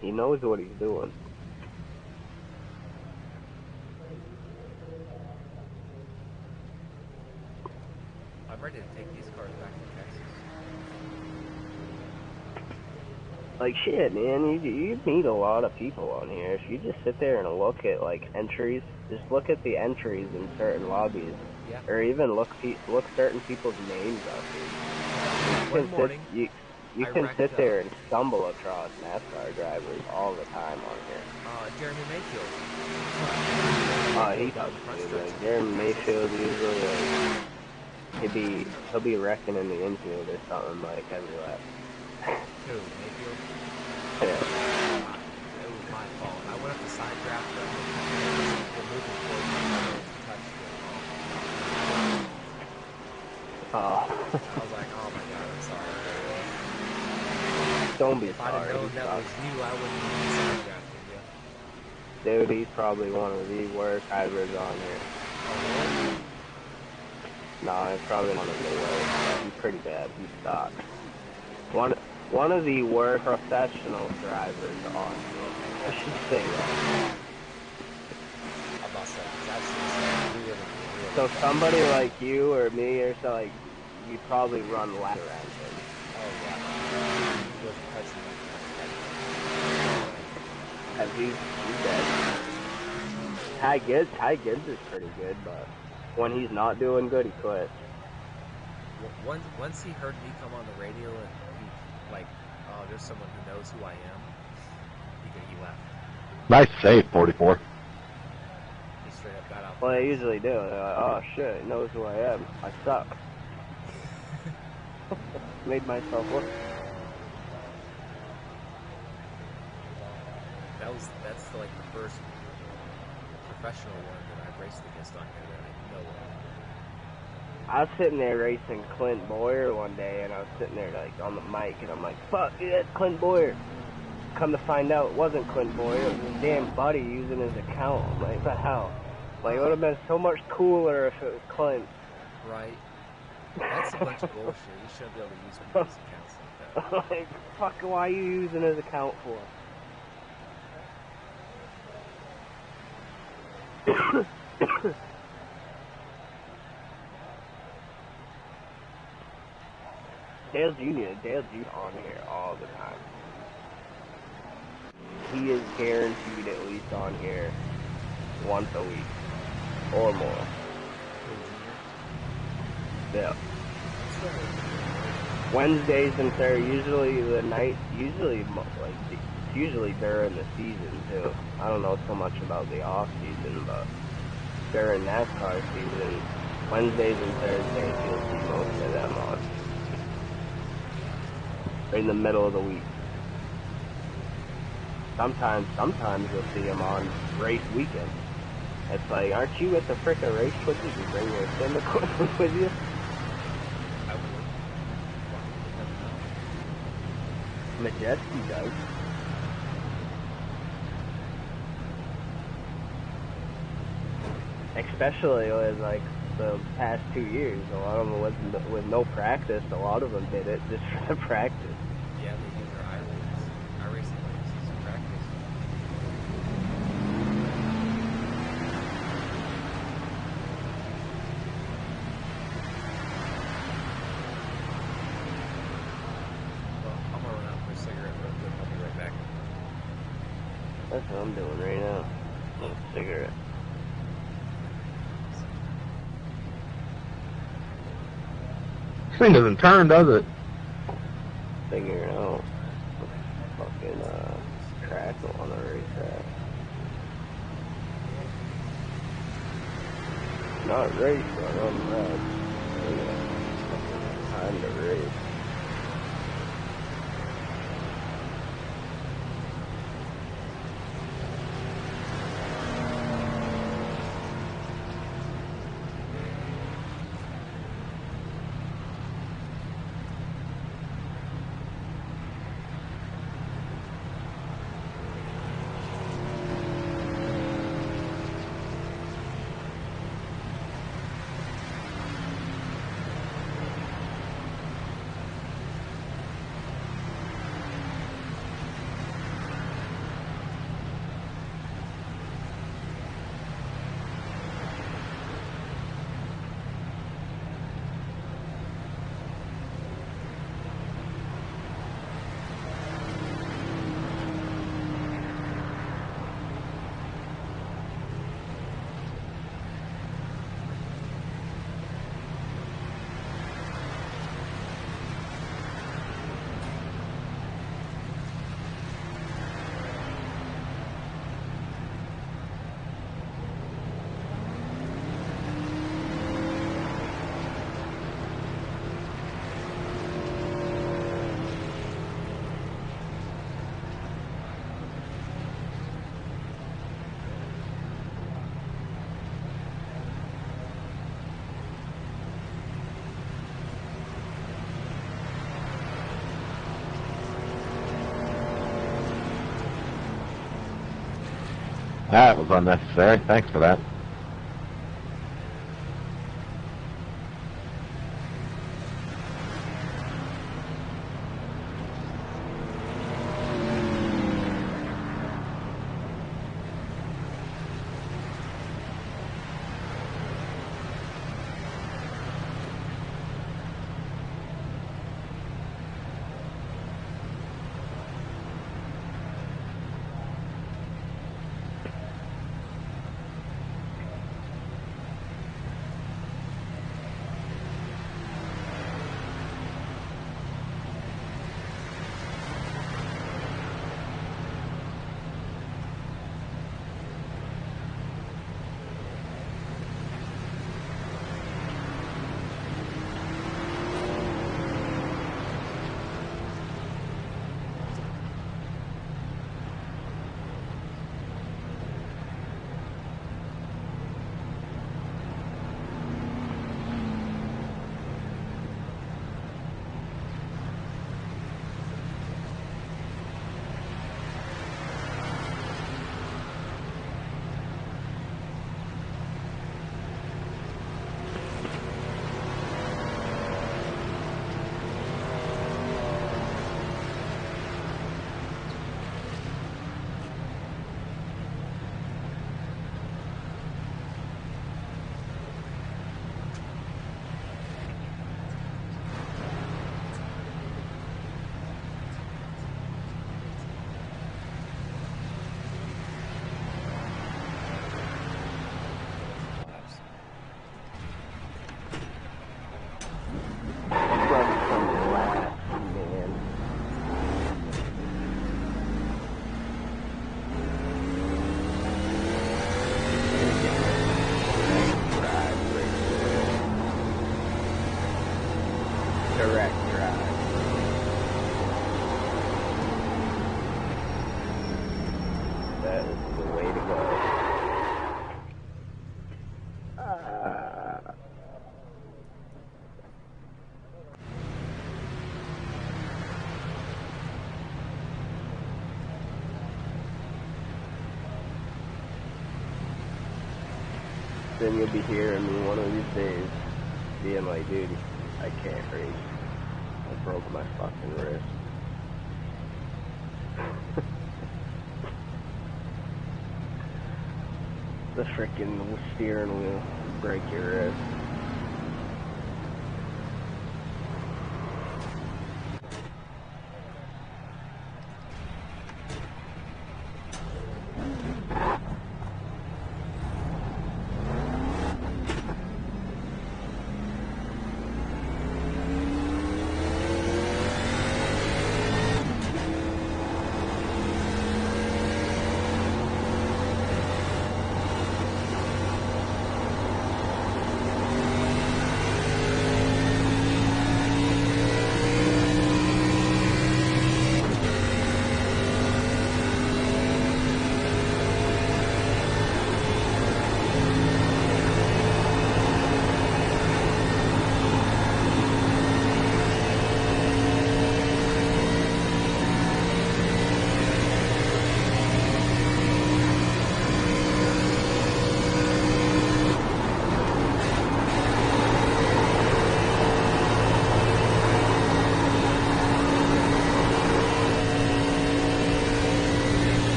He knows what he's doing. I'm ready to take these cars back to Texas. Like, shit, man, you meet a lot of people on here. If you just sit there and look at, like, entries, just look at the entries in certain lobbies. Yeah. Or even look certain people's names up, dude. You can sit there and stumble across NASCAR drivers all the time on here. Jeremy Mayfield. He does too. Like, Jeremy Mayfield usually, like, he'll be wrecking in the infield or something, like, every lap. Who, Mayfield? Yeah. It was my fault. I went up the side draft, but we're moving forward. I was like, oh my god, I'm sorry. Don't be if sorry. If I'd have known that was you, I wouldn't have side drafted you. Dude, he's probably one of the worst drivers on here. Nah, he's probably one of the worst. He's pretty bad. He sucks. One of the worst professional drivers on here. I should say that. I'm not saying that's really. So somebody like you or me or so, like, you probably run ladder engine. Oh yeah. He's dead. Ty Gibbs is pretty good, but when he's not doing good, he quits. Once he heard me come on the radio and he, like, oh, there's someone who knows who I am, he left. Nice save, 44. He straight up got out. Well, they usually do. They're like, oh shit, he knows who I am. I suck. Made myself look. That's like the first professional one that I've raced against on here that I know of. I was sitting there racing Clint Boyer one day, and I was sitting there like on the mic, and I'm like, fuck, dude, that's Clint Boyer. Come to find out, it wasn't Clint Boyer, it was his damn buddy using his account. I'm like, what the hell? Like, it would have been so much cooler if it was Clint. Right. That's a bunch of bullshit. You shouldn't be able to use people's accounts like that. Like, fuck, why are you using his account for? Dale Jr. on here all the time. He is guaranteed at least on here once a week or more. Yeah. Wednesdays and Thursdays, usually the night, usually during the season too. I don't know so much about the off season, but during NASCAR season, Wednesdays and Thursdays you'll see most of them on. In the middle of the week. Sometimes you'll see them on race weekend. It's like, aren't you at the frickin' race with you? You bring your sim equipment with you? Majeski does. Especially with like the past 2 years, a lot of them with no practice. A lot of them did it just for the practice. Yeah, they use their iRacing races for practice. Well, I'm gonna run out for a cigarette real quick. I'll be right back. That's what I'm doing right now. A cigarette. This thing doesn't turn, does it? Figure it out. Fucking track on the racetrack. Not race, but on the road. Time to race. That was unnecessary. Thanks for that. Then you'll be hearing me one of these days being like, dude, I can't race. I broke my fucking wrist. The freaking steering wheel, break your wrist.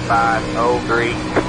.503.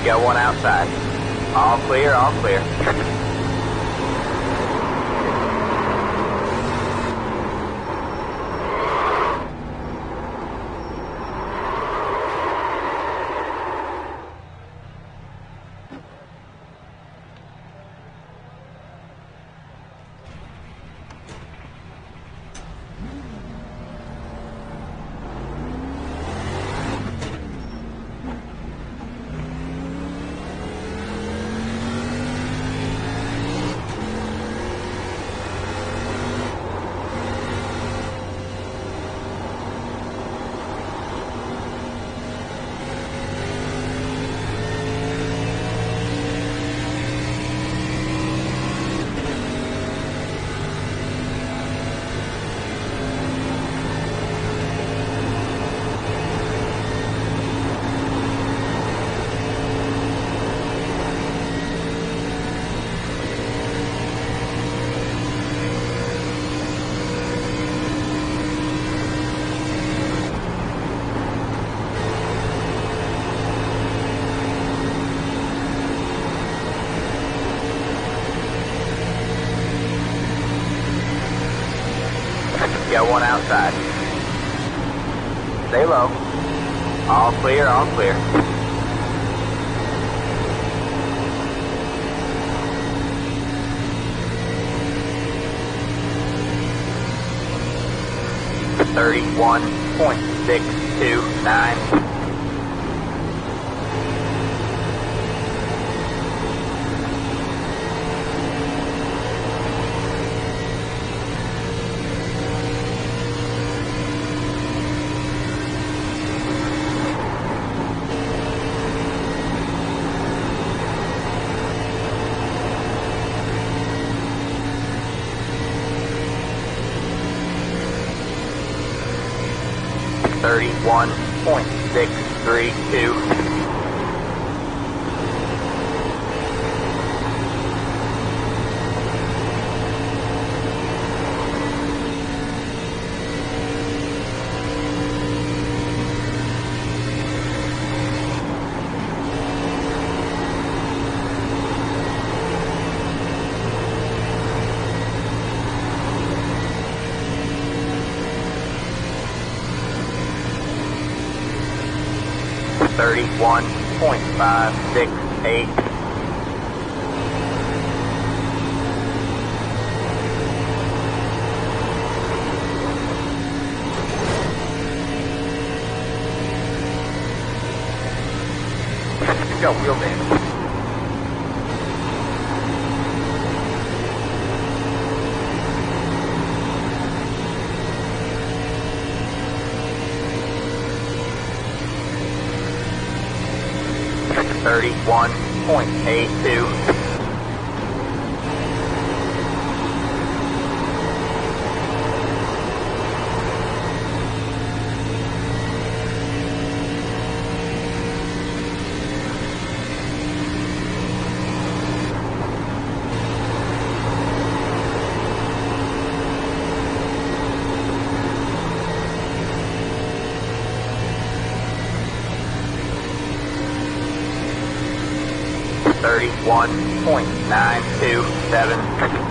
Got one outside. All clear, all clear. Got one outside. Stay low. All clear, all clear. $31.629. 31.632. $31.568. Go, wheel damage. $31.82. $31.927.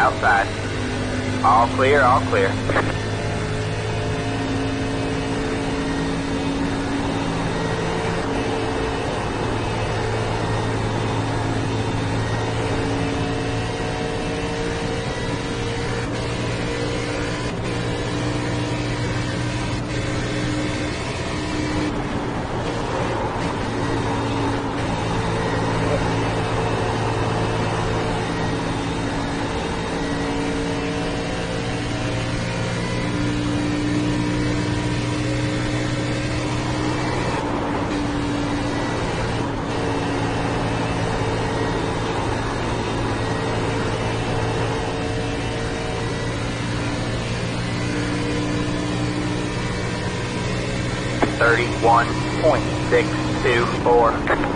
outside. All clear, all clear. 31.624.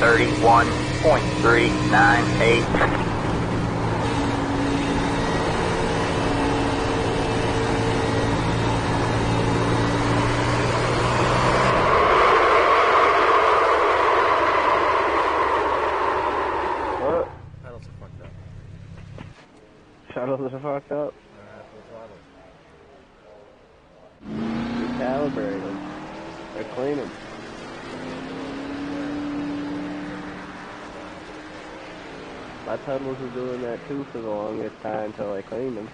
Thirty-one point 398. What? Pedals are fucked up. Shuttles are fucked up. Full throttle. Recalibrate them. They're cleaning. My pedals were doing that too for the longest time until I cleaned them.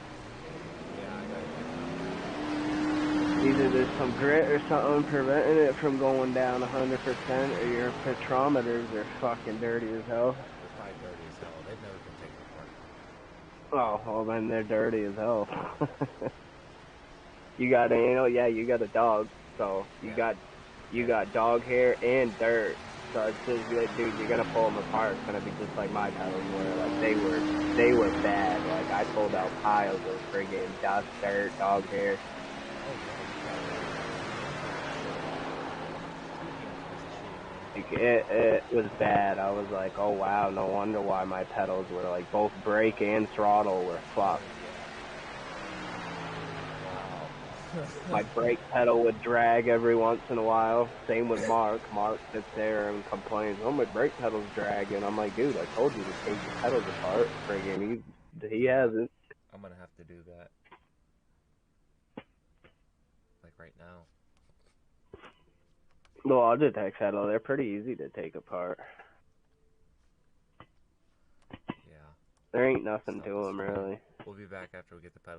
Yeah, I got Either there's some grit or something preventing it from going down 100%, or your petrometers are fucking dirty as hell. They're probably dirty as hell. They've never been taken apart. Oh, well then they're dirty as hell. You got you got a dog, so you got dog hair and dirt. So it says, dude, you're gonna pull them apart. It's gonna be just like my pedals were. Like they were bad. Like I pulled out piles of friggin' dust, dirt, dog hair. It was bad. I was like, oh wow, no wonder why my pedals were like both brake and throttle were fucked. My brake pedal would drag every once in a while. Same with Mark. Mark sits there and complains, oh, my brake pedal's dragging. I'm like, dude, I told you to take your pedals apart. Friggin' he hasn't. I'm gonna have to do that. Like right now. Well, Logitech pedal, they're pretty easy to take apart. Yeah. There ain't nothing to them, really. We'll be back after we get the pedal.